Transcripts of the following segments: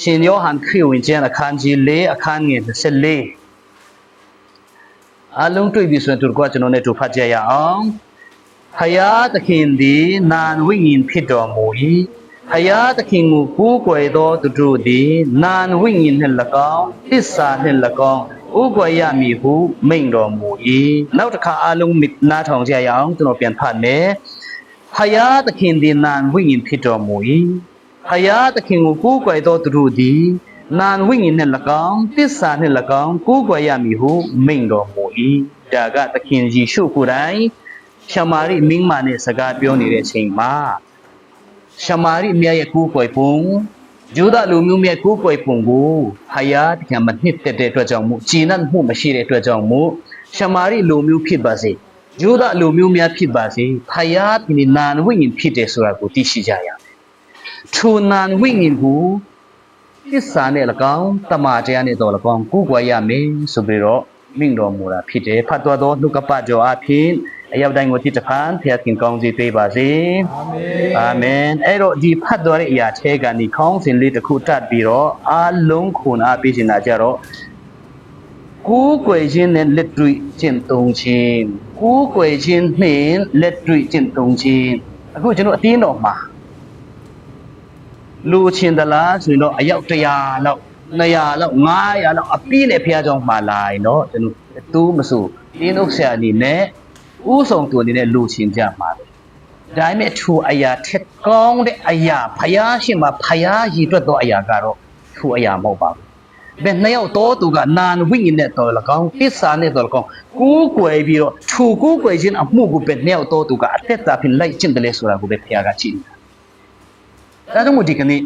ရှင်ယောဟန်ခရစ်ဝင်ကျမ်းအခန်းကြီး4အခန်းငယ်24အလုံးတွေ့ပြီဆိုရင်သူကကျွန်တော်နဲ့တူဖတ်ကြရအောင်ဖယားသခင်သည်နာန်ဝိညာဉ်ဖြစ်တော်မူ၏ဖယားသခင်ကိုကိုးကွယ်သောသူတို့သည်နာန်ဝိညာဉ်နှင့်၎င်းသစ္စာနှင့်၎င်းကိုးကွယ်ရမည်ဟုမိန့်တော်မူ၏နောက်တစ်ခါအလုံးနားထောင်ကြရအောင်ကျွန်တော်ပြန်ဖတ်မယ်ဖယားသခင်သည်နာန်ဝိညာဉ်ဖြစ်တော်မူ၏ဖယားသခင်ကိုကိုးကွယ်သောသူတို့သည်နာန်ဝိညာဉ်နှင့်၎င်းသစ္စာနှင့်၎င်းကိုးကွယ်ရမည်ဟုမိန့်တော်မူ၏ဒါကသခင်ယေရှုကိုယ်တိုင်ရှမာရိမင်းမနဲ့စကားပြောနေတဲ့အချိန်မှာရှမာရိမြတ်ရဲ့ကိုးကွယ်ပုံဂျူဒလူမျိုးမြတ်ကိုးကွယ်ပုံကိုဖယားသခင်မနှစ်သက်တဲ့အတွက်ကြောင့်မို့ဂျင်းနတ်မှုမရှိတဲ့အတွက်ကြောင့်မို့ရှမာရိလူမျိုးဖြစ်ပါစေဂျူဒလူမျိုးများဖြစ်ပါစေဖယားသခင်နာန်ဝိညာဉ်ဖြစ်တယ်ဆိုတာကိုသိရှိကြရမယ်ထိုနာန်ဝိညာဉ်ကိုသစ္စာနဲ့၎င်းတမန်တရားနဲ့တော်၎င်းကိုးကွယ်ရမယ်ဆိုပြီးတော့မိန့်တော်မူတာဖြစ်တယ်ဖတ်တော်သောနှုတ်ကပတ်တော်အဖြစ်အရောက်တိုင်းကိုတိတဖန်ဖျားခင်ကောင်းစေပေးပါစေအာမင်အဲ့တော့ဒီဖတ်တော်ရဲ့အရာထဲကနေခေါင်းစဉ်လေးတစ်ခုတတ်ပြီးတော့အလုံးခွန်အားပေးနေတာကြတော့ကိုးကွယ်ခြင်းနဲ့လက်တွေ့ကျင့်သုံးခြင်းကိုးကွယ်ခြင်းနဲ့လက်တွေ့ကျင့်သုံးခြင်းအခုကျွန်တော်အတင်းတော်မှာလူချင်းတလားဆိုရင်တော့အယောက်100လောက်200လောက်500လောက်အပြည့်နဲ့ဖျားကြောင်းမှာလာရင်တော့ကျွန်တော်တူးမဆိုတင်းဥစ္စာအနေနဲ့ဥဆောင်သူအနေနဲ့လူချင်းကြမှာပဲဒါပေမဲ့ထိုအရာထက်ကောင်းတဲ့အရာဖျားရှင်မှာဖျားရည်တွက်သောအရာကတော့ထိုအရာမဟုတ်ပါဘူးဘယ်နှစ်ယောက်တော်သူကနာန်ဝိညာဉ်နဲ့တော်၎င်းသစ္စာနဲ့တော်၎င်းကိုးကွယ်ပြီးတော့ထိုကိုးကွယ်ခြင်းအမှုကိုပဲနှစ်ယောက်တော်သူကအသက်တာဖြင့်လိုက်ကျင့်တယ်လေဆိုတာကိုပဲဖျားကကြည့်နေတာဒါကြောင့်မို့ဒီကနေ့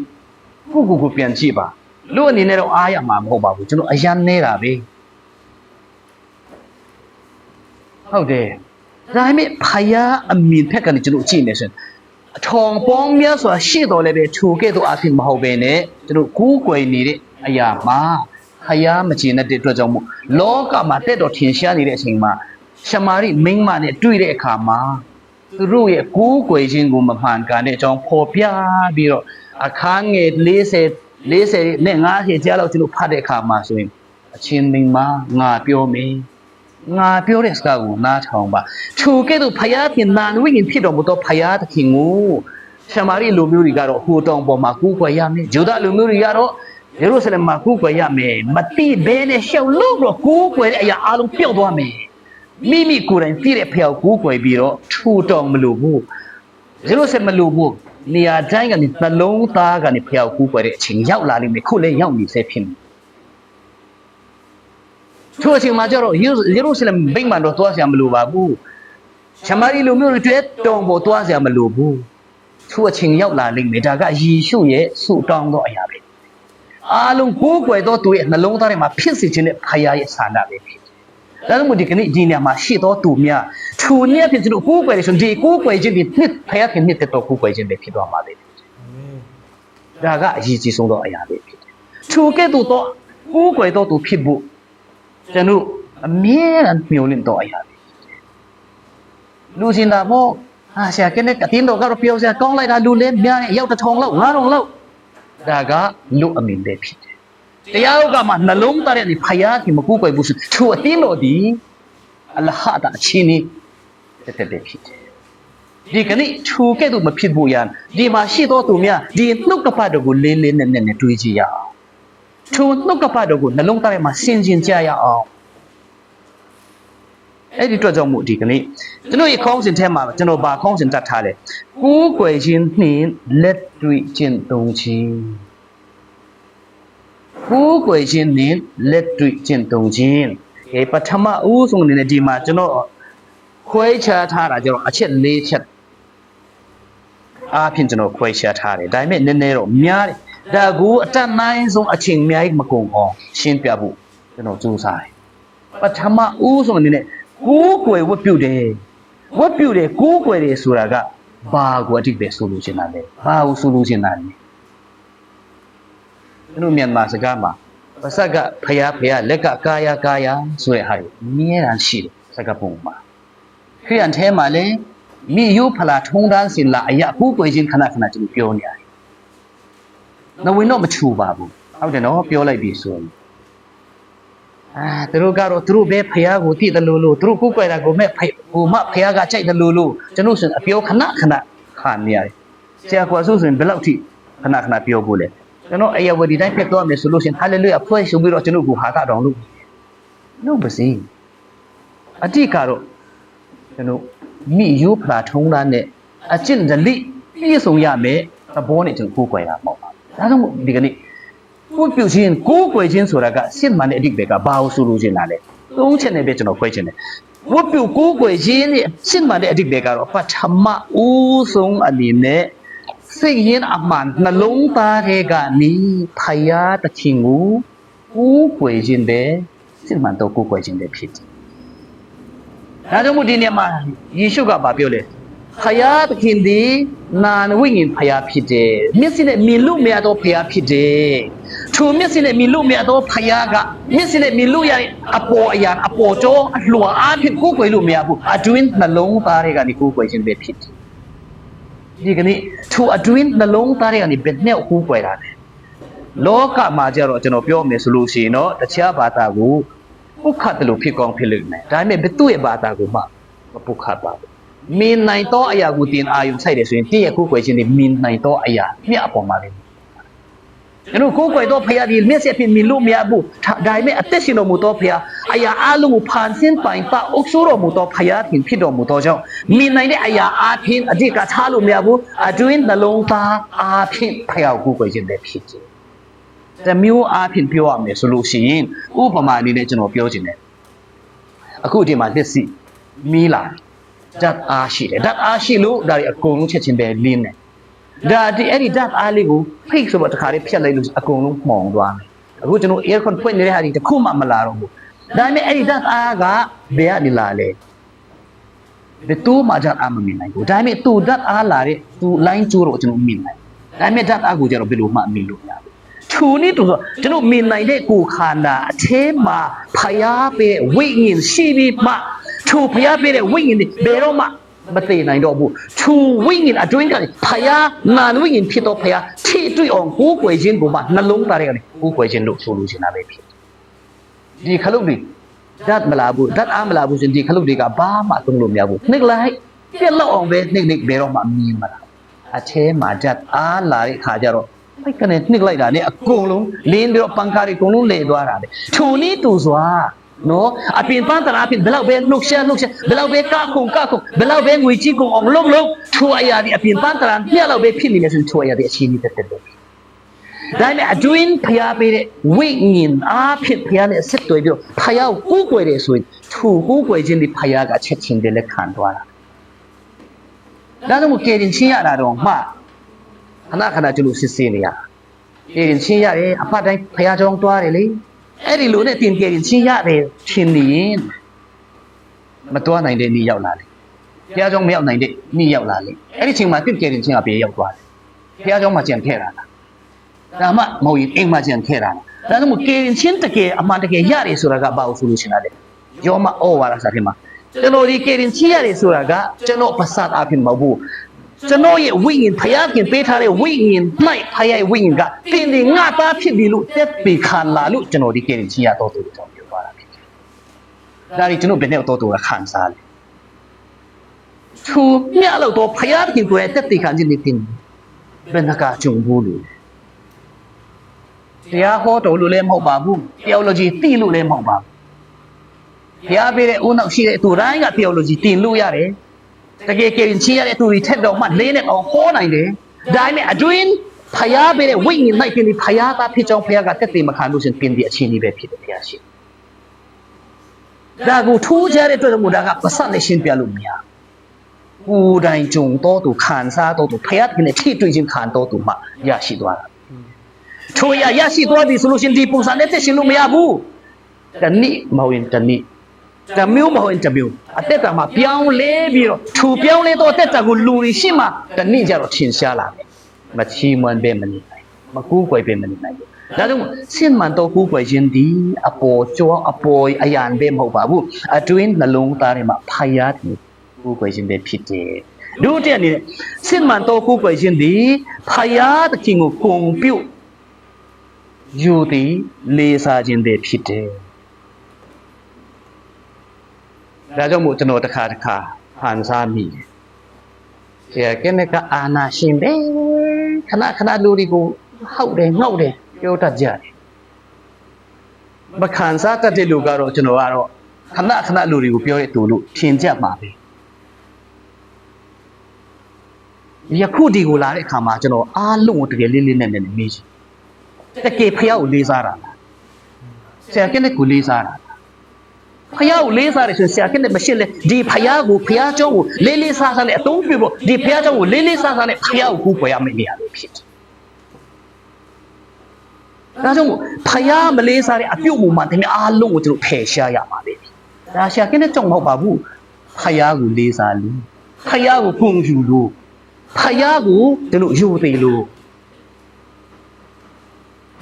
ကိုပြန်ကြည့်ပါလူအနေနဲ့တော့အားရမှာမဟုတ်ပါဘူးကျွန်တော်အယမ်းနေတာပဲဟုတ်တယ်ဒါပေမဲ့ဖယားအမြင်ဖက်ကနေကျွန်တော်ကြည့်နေစမ်းအထောင်ပေါင်းများစွာရှေ့တော်လည်းပဲထိုကဲ့သို့အဖြစ်မဟုတ်ပဲနဲ့ကျွန်တော်ကိုးကွယ်နေတဲ့အရာမှာဖယားမကျင်တဲ့အတွက်ကြောင့်မို့လောကမှာတက်တော်ထင်ရှားနေတဲ့အချိန်မှာရှမာရိမိန်းမနဲ့တွေ့တဲ့အခါမှာသူတို့ရဲ့ကိုးကွယ်ခြင်းကိုမမှန်ကန်တဲ့အကြောင်းဖော်ပြပြီးတော့အခန်းငယ်40နဲ့50ကြားလောက်ကျွန်တော်ဖတ်တဲ့အခါမှာဆိုရင်အချင်းမိန်းမငါပြောမယ်ငါပြောတဲ့စကားကိုနားထောင်ပါထိုကဲ့သို့ဖယားခင်နာန်ဝိညာဉ်ဖြစ်တော်မူသောဖယားသခင်ကိုရှမာရိလူမျိုးတွေကတော့ဟိုတောင်ပေါ်မှာကိုးကွယ်ရမယ်ဂျူဒလူမျိုးတွေကတော့ယေရုရှလင်မှာကိုးကွယ်ရမယ်မတိဘဲနဲ့ရှောက်လို့တော့ကိုးကွယ်တဲ့အရာအလုံးပျောက်သွားမယ်မိမိကိုယ်တိုင်ပြည့်တဲ့ဖယားကိုးကွယ်ပြီးတော့ထိုတောင်မလို့ဘူးယေရုရှလင်မလို့ဘူးနေရာတိုင်းကနေနှလုံးသားကနေဖယားကိုးကွယ်တဲ့အချိန်ရောက်လာလိမ့်မယ်ခုလည်းရောက်နေစေဖြစ်နေထိုအချိန်မှာကျတော့ယေရုရှလင်ဗိမာန်တော်သွားစရာမလိုပါဘူးရှမာရိလူမျိုးတွေတောင်ပေါ်သွားစရာမလိုဘူးထိုအချိန်ရောက်လာလိမ့်မယ်ဒါကယေရှုရဲ့ဆုတောင်းသောအရာပဲအားလုံးကိုးကွယ်သောသူရဲ့နှလုံးသားထဲမှာဖြစ်စေခြင်းနဲ့ဖယားရဲ့ဆန္ဒပဲဖြစ်တယ်ဒါကြောင့်မို့ဒီကနေ့ဒီနေရာမှာရှိသောသူများထိုနည်းဖြစ်သူတို့ကိုးကွယ်ရဆိုဒီကိုးကွယ်ခြင်းဒီနှစ်ဖယားခင်နှစ်တဲ့တော်ကိုးကွယ်ခြင်းပဲဖြစ်သွားမှာလေဒါကအရေးကြီးဆုံးသောအရာပဲဖြစ်တယ်ထိုကဲ့သို့သောကိုးကွယ်သောသူဖြစ်ဖို့ကျွန်တော်အမြဲတမ်းမျှော်လင့်တော့အရာပဲလူစင်တာပေါ့ဆရာကလည်းအတင်းတော်ကတော့ပြောစရာကောင်းလိုက်တာလူလည်းများနေရောက်1000လောက်9000လောက်ဒါကလူအမြင်ပဲဖြစ်တယ်တရားဥပဒေမှာနှလုံးသားထဲကနေဖယားခင်မကူကွယ်ဘူးဆိုသူအတင်းတော်ဒီအလဟတာအချင်းကြီးတက်ပဲဖြစ်တယ်ဒီကနေ့သူကဲ့သို့မဖြစ်ဘူးရန်ဒီမှာရှိတော်သူများဒီနှုတ်ကပတ်တော်ကိုလေးလေးနဲ့နဲ့တွေးကြည့်ရအောင်ထိုနှုတ်ကပတ်တော်ကိုနှလုံးသားထဲမှာဆင်ခြင်ကြရအောင်အဲ့ဒီအတွက်ကြောင့်မို့ဒီကနေ့ကျွန်တော်ရဲ့ခေါင်းစဉ်ထဲမှာကျွန်တော်ဗာခေါင်းစဉ်တတ်ထားတယ်ကိုးကွယ်ခြင်းနှင့်လက်တွေ့ကျင့်သုံးခြင်းကိုးကွယ်ခြင်းနှင့်လက်တွေ့ကျင့်သုံးခြင်းပထမဦးဆုံးအနေနဲ့ဒီမှာကျွန်တော်ခွဲခြားထားတာကျတော့အချက်၄ချက်အားဖြင့်ကျွန်တော်ခွဲခြားထားတယ်ဒါပေမဲ့နည်းနည်းတော့များတယ်ဒါကိုအတတ်နိုင်ဆုံးအချိန်အများကြီးမကုန်အောင်ရှင်းပြဖို့ကျွန်တော်ကြိုးစားတယ်ပထမဦးဆုံးအနေနဲ့ကိုးကွယ်ဝတ်ပြုတယ်ကိုးကွယ်တယ်ဆိုတာကဘာကိုအတိတ်ပဲဆိုလို့ရှင်းတာလဲဘာကိုဆိုလို့ရှင်းတာလဲကျွန်တော်မြန်မာစကားမှာပါစကဖယားလက်ကကာယဆိုတဲ့ဟာကိုအမြဲတမ်းရှိတယ်စကားပုံမှာခရိယန်ထဲမှာလည်းမိယုဖလာထုံးတန်းစင်လာအရာကိုးကွယ်ခြင်းခဏကျွန်တော်ပြောနေရတယ်နဝင်းတော့မချူပါဘူး ဟုတ်တယ်နော်ပြောလိုက်ပြီဆိုရင်သူတို့ကတော့သူတို့ပဲဖះကိုတည်တယ်လို့သူတို့ကိုယ်ကွယ်တာကိုမဲ့ကိုမဖះကကြိုက်တယ်လို့ကျွန်တော်ဆိုအပြောခဏခနေရတယ်ဆရာကွာဆိုရင်ဘယ်လောက်ထိခဏပြောဖို့လဲကျွန်တော်အယဝဒီတိုင်းဖက်တော့မယ်ဆိုလို့ရှင်ဟာလေလုယာဖွဲ့ဆိုပြီးတော့ကျွန်တော်ကိုဟာတာတောင်လို့နှုတ်ပါစေအတိကတော့ကျွန်တော်မိယူဖလာထုံးတာနဲ့အကျင့်ဓလိပြည့်စုံရမယ်သဘောနဲ့ကျွန်တော်ကိုယ်ကွယ်တာမဟုတ်ပါဘူးဒါကြောင့်ဒီကနေ့ကိုပြုခြင်းကိုကွယ်ခြင်းဆိုတာကစစ်မှန်တဲ့အဓိပ္ပာယ်ကဘာလို့ဆိုလို့ခြင်းလားလဲသုံးချက်နဲ့ပဲကျွန်တော်ခွဲခြင်းတယ်ကိုပြုကိုကွယ်ခြင်းနဲ့စစ်မှန်တဲ့အဓိပ္ပာယ်ကတော့ပထမဦးဆုံးအနေနဲ့စိတ်ရင်းအမှန်နှလုံးသားထဲကနေဖယားသခင်ကိုကိုကွယ်ခြင်းပဲစစ်မှန်တော့ကိုကွယ်ခြင်းပဲဖြစ်တယ်ဒါကြောင့်မို့ဒီနေ့မှာယေရှုကပြောလဲဖယားသခင်ဒီနာဝိညာဉ်ဖယားဖြစ်တယ်မျက်စိနဲ့မြင်လို့မရတော့ဖယားဖြစ်တယ်ထိုမျက်စိနဲ့မြင်လို့မရတော့ဖယားကမျက်စိနဲ့မြင်လို့ရတဲ့အပေါ်အရာအပေါ်ကျော်အလွှာအားဖြင့်ကိုယ်ကွယ်လို့မရဘူးအတွင်းနှလုံးသားတွေကနေကိုယ်ကွယ်ခြင်းပဲဖြစ်တယ်ဒီကနေ့ထိုအတွင်းနှလုံးသားတွေကနေဘယ်နဲ့ကိုယ်ကွယ်တာလဲလောကမှာကြတော့ကျွန်တော်ပြောမယ်ဆိုလို့ရှိရင်တော့တခြားဘာသာကိုပုခတ်တယ်လို့ဖြစ်ကောင်းဖြစ်လိမ့်မယ်ဒါပေမဲ့ဘယ်သူ့ရဲ့ဘာသာကိုမှမပုခတ်ပါဘူးမင်းနိုင်တော့အရာကိုတင်အာယုံဆိုင်တယ်ဆိုရင်တည့်ရကိုယ်ကွယ်ခြင်းဒီမင်းနိုင်တော့အရာမြတ်အပေါ်မှာလေကျွန်တော်ကိုယ်ကွယ်တော့ဖရာဒီမျက်စိအဖြစ်မြင်လို့မရဘူးဒါပေမဲ့အသက်ရှင်တော်မူတော့ဖရာအရာအလုံးကိုဖန်ဆင်းပိုင်ပါအုပ်စိုးတော်မူတော့ဖရာတင်ဖြစ်တော်မူတော့ကြောင့်မင်းနိုင်တဲ့အရာအဖြစ်အဓိကထားလို့မရဘူးအတွင်းနှလုံးသားအဖြစ်ဖရာကိုယ်ကွယ်ခြင်းပဲဖြစ်တယ်တမျိုးအဖြစ်ပြောရမယ်ဆိုလို့ရှိရင်ဥပမာအနေနဲ့ကျွန်တော်ပြောခြင်းတယ်အခုဒီမှာလက်စီမီးလာဓာတ်အားရှိတယ်ဓာတ်အားရှိလို့ဒါတွေအကုန်လုံးချက်ချင်းပဲလင်းတယ်ဒါဒီအဲ့ဒီဓာတ်အားလေးကိုဖိတ်ဆိုတော့တခါလေးဖြတ်လိုက်လို့အကုန်လုံးမှောင်သွားမယ်အခုကျွန်တော် aircon ဖွင့်နေတဲ့ဟာဒီတခုမှမလာတော့ဘူးဒါပေမဲ့အဲ့ဒီဓာတ်အားကဘယ်ကနေလာလဲဘယ်သူမှဓာတ်အားမမြင်နိုင်ဘူးဒါပေမဲ့သူဓာတ်အားလာတဲ့သူ line ကျိုးတော့ကျွန်တော်မြင်နိုင်ဒါပေမဲ့ဓာတ်အားကိုကျတော့ဘယ်လိုမှမြင်လို့မရဘူးသူနည်းတူဆိုကျွန်တော်မြင်နိုင်တဲ့ကိုယ်ခန္ဓာအထဲမှာဖျားပေးဝိညာဉ်ရှိပြီးမှသူဖျားပေးတဲ့ဝိညာဉ်တွေဘယ်တော့မှမသိနိုင်တော့ဘူးသူဝိညာဉ်အတွင်းကနေဖျားနာဝိညာဉ်ဖြစ်တော့ဖျားထိတွေ့အောင်ကိုယ်ကွယ်ခြင်းကိုမှနှလုံးသားထဲကနေကိုယ်ကွယ်ခြင်းလို့ဆိုလို့ရှိတာပဲဖြစ်ဒီခလုတ်တွေဓာတ်မလာဘူးဓာတ်အားမလာဘူးရှင်ဒီခလုတ်တွေကဘာမှသုံးလို့မရဘူးနှိပ်လိုက်ပြက်လောက်အောင်ပဲနှိပ်ဘယ်တော့မှမြင်မလားအထဲမှာဓာတ်အားလာတဲ့ခါကျတော့အဲ့ကနေနှိပ်လိုက်တာနဲ့အကုန်လုံးလင်းပြီးတော့ပန်ကားတွေအကုန်လုံးလဲသွားတာပဲထုံနည်းတူစွာနော်အပြင်ပန်းတရာအပြင်ဘယ်လောက်ပဲလှုပ်ရှားဘယ်လောက်ပဲကခုန်ဘယ်လောက်ပဲငွေကြီးကုန်အောင်လုံးထိုအရာဒီအပြင်ပန်းတရာပြက်လောက်ပဲဖြစ်နေတယ်ဆိုထိုအရာဒီအချင်းကြီးတက်တယ်ဒါပေမဲ့အတွင်းဖျားပေးတဲ့ဝိညာဉ်အားဖြင့်ဖျားနဲ့အဆက်သွယ်ပြီးတော့ဖျားကိုကိုးကွယ်တယ်ဆိုရင်ထိုကိုးကွယ်ခြင်းဒီဖျားကချက်ချင်းတည်းလက်ခံသွားတာဒါကြောင့်ကယ်တင်ချင်းရတာတော့မှခဏကျွန်တော်စစ်ဆေးနေရကယ်တင်ချင်းရတယ်အဖတ်တိုင်းဖျားကြောင်းသွားတယ်လေအဲ့ဒီလိုနဲ့တင်ကယ်တင်ချင်းရတယ်ချင်းနေရင်မတွားနိုင်တဲ့နေ့ရောက်လာလေဖျားကြောင်းမရောက်နိုင်တဲ့နေ့ရောက်လာလေအဲ့ဒီချိန်မှာတင်ကယ်တင်ချင်းကပြေရောက်သွားတယ်ဖျားကြောင်းမှာကြံခဲ့တာလားဒါမှမဟုတ်ရင်အိမ်မှာကြံခဲ့တာလားဒါကြောင့်မို့ကယ်တင်ချင်းတကယ်အမှန်တကယ်ရတယ်ဆိုတာကဘာလို့ဆိုလို့ရှင်လားလေယောမဩဝါဒစာထဲမှာကျွန်တော်ဒီကယ်တင်ချင်းရတယ်ဆိုတာကကျွန်တော်ပစတ်အဖြစ်မဟုတ်ဘူးကျွန်တော်ရဲ့ဝိညာဉ်ဖျားခင်ပေးထားတဲ့ဝိညာဉ်၌ဖျားရဲ့ဝိညာဉ်ကတင်ဒီငါသားဖြစ်ပြီလို့တက်ပေခံလာလို့ကျွန်တော်ဒီကယ်တင်ချင်းရတော့တူကြောင်းပြောသွားတာဖြစ်တယ်။ဒါတွေကျွန်တော်ဘယ်နဲ့တော့တူခံစားလဲ။သူမြတ်လို့တော့ဖျားခင်ကိုတက်ပေခံခြင်းနေတင်ဘယ်နှကကြုံဘူးလို့တရားဟောတော်လို့လည်းမဟုတ်ပါဘူး။ theology သိလို့လည်းမဟုတ်ပါဘူး။ဖျားပေးတဲ့ဦးနောက်ရှိတဲ့သူတိုင်းက theology တင်လို့ရတယ်။တကယ်ကယ်တင်ချင်းရတဲ့သူတွေထက်တော့မှလေးနဲ့အောင်ဟောနိုင်တယ်ဒါပေမဲ့အတွင်းဖျားပေးတဲ့ဝိညာဉ်၌တင်ဒီဖျားသားဖြစ်ကြောင်းဖျားကတက်တယ်မခံလို့ရှင်တင်ဒီအချင်းကြီးပဲဖြစ်တယ်ဖျားရှိဒါကိုထိုးကြတဲ့အတွက်မို့ဒါကပစနဲ့ရှင်းပြလို့မရကိုယ်တိုင်ကြုံတော့သူခံစားတော့သူဖျားကနေထိတွေ့ခြင်းခံတော့သူမှရရှိသွားတာထိုရရှိသွားပြီဆိုလို့ရှင်ဒီပုံစံနဲ့တက်ရှင်လို့မရဘူးတနည်းမဟုတ်ရင်တနည်းတမျိုးမဟုတ်ရင်တမျိုးအသက်တာမှာပြောင်းလဲပြီးတော့ထူပြောင်းလဲတော့အသက်တာကိုလူတွေရှိမှတနည်းကြတော့ထင်ရှားလာတယ်မချီးမွမ်းပဲမနေနိုင်မကူးကွယ်ပဲမနေနိုင်ဘူးဒါကြောင့်စင်မှန်တော့ကူးကွယ်ခြင်းဒီအပေါ်ကျော်အပေါ်အရန်ပဲမဟုတ်ပါဘူးအတွင်းနှလုံးသားထဲမှာဖယားတယ်ကူးကွယ်ခြင်းပဲဖြစ်တယ်ဒုတိယအနေနဲ့စင်မှန်တော့ကူးကွယ်ခြင်းဒီဖယားသခင်ကိုဂုဏ်ပြု ယူသည်လေးစားခြင်းတည်းဖြစ်တယ်ဒါကြောင့်မို့ကျွန်တော်တစ်ခါဟန်စားမိတယ်ဆရာကနဲ့ကအာနာရှင်ပဲခဏလူတွေကိုဟောက်တယ်ငေါက်တယ်ပြောတတ်ကြတယ်မခံစားတတ်တဲ့လူကတော့ကျွန်တော်ကတော့ခဏလူတွေကိုပြောတဲ့သူလို့ထင်ကြမှာပဲယခုဒီကိုလာတဲ့အခါမှာကျွန်တော်အားလုံးကိုတကယ်လေးနဲ့မေးချင်တကယ်ဖျောက်လေးစားတာဆရာကနဲ့ကိုလေးစားတာဖျောက်လေးစားတယ်ဆိုဆရာကနဲ့မရှိလေဒီဖျားเจ้าကိုလေးစားနဲ့အသုံးပြုဖို့ဒီဖျားเจ้าကိုလေးစားနဲ့ဖျားကိုကိုယ်ရမယ့်နေရာပဲဖြစ်တယ်ဒါကြောင့်ဖျားမလေးစားတဲ့အပြုတ်မှုမှတကယ်အားလုံးကိုကျွန်တော်ဖယ်ရှားရပါလိမ့်မယ်ဒါဆရာကနဲ့ကြောင့်မဟုတ်ပါဘူးဖျားကိုလေးစားလို့ဖျားကိုပုံယူလို့ဖျားကိုကျွန်တော်ယူသေးလို့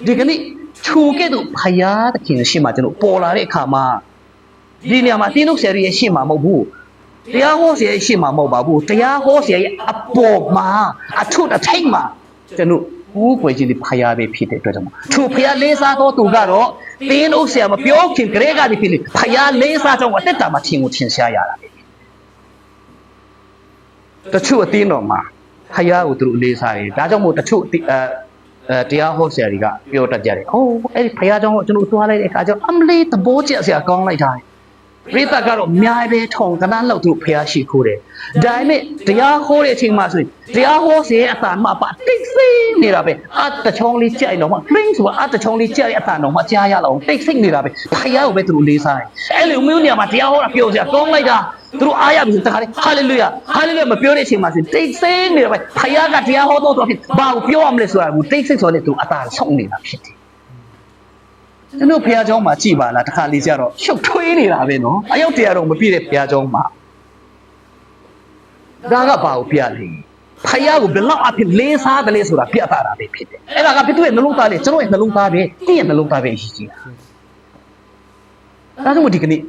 ဒီကနေ့ခြုံကဲ့သို့ဖျားတခင်ရှိမှကျွန်တော်ပေါ်လာတဲ့အခါမှာဒီနေရာမှာတင်းတို့ဆရာရဲ့ရှိမှမဟုတ်ဘူးတရားဟောဆရာရဲ့ရှိမှမဟုတ်ပါဘူးတရားဟောဆရာရဲ့အပေါ်မှာအထုအထိတ်မှာကျွန်တော်ဘူးွယ်ချင်းဒီဖျားပဲဖြစ်တဲ့အတွက်ကြောင့်သူဖျားလေးစားတော့သူကတော့တင်းတို့ဆရာမပြောခင်ကလေးကနေဖြစ်နေဖျားလေးစားတော့အသက်တာမှာထင်ရှားရတာပဲတချို့အတင်းတော်မှာဖျားကိုသူတို့လေးစားတယ်ဒါကြောင့်မို့တချို့တရားဟောဆရာတွေကပြောတတ်ကြတယ်။အိုးအဲ့ဒီဖခင်ကြောင့်ကျွန်တော်သွားလိုက်တဲ့အခါကျတော့အမလေးသဘောကျဆရာကောင်းလိုက်တာ။ရိသတ်ကတော့အများပဲထုံကနန်းလောက်သူဖခင်ရှိခိုးတယ်။ဒါပေမဲ့တရားဟောတဲ့အချိန်မှာဆိုရင်တရားဟောဆရာအသာမှပါတိတ်ဆိတ်နေတာပဲ။အတချောင်းလေးကြိုက်တော့မှ ring ဆိုတာအတချောင်းလေးကြိုက်တဲ့အသာတော့မှကြားရလောက်တိတ်ဆိတ်နေတာပဲ။ဖခင်ကိုပဲသူတို့လေးစားတယ်။အဲ့လိုမျိုးနေရာမှာတရားဟောတာပြောဆရာကောင်းလိုက်တာ။သူတို့အားရပြီးတခါလေဟာလေလုယာမပြောတဲ့အချိန်မှာဆိုတိတ်ဆိတ်နေတာပဲ။ဖခင်ကတရားဟောတော့ဖြစ်ဘာကိုပြောရမလဲဆိုတာကိုတိတ်ဆိတ်ဆိုတဲ့သူအသာဆုံးနေတာဖြစ်တယ်ကျွန်တော်ဖះเจ้าမှာကြည်ပါလားတခါလေးကြတော့ရှုပ်ထွေးနေတာပဲနော်အယောက်တရားတော့မပြည့်တဲ့ဖះเจ้าမှာဒါကဘာကိုပြလဲဖះကိုဘယ်လောက်အဖြစ်လေးစားတယ်လဲဆိုတာပြသတာပဲဖြစ်တယ်အဲ့ဒါကဖြစ်တဲ့နှလုံးသားလေးကျွန်တော်ရဲ့နှလုံးသားပဲတင့်ရဲ့နှလုံးသားပဲအရေးကြီးတာဒါကြောင့်ဒီကနေ့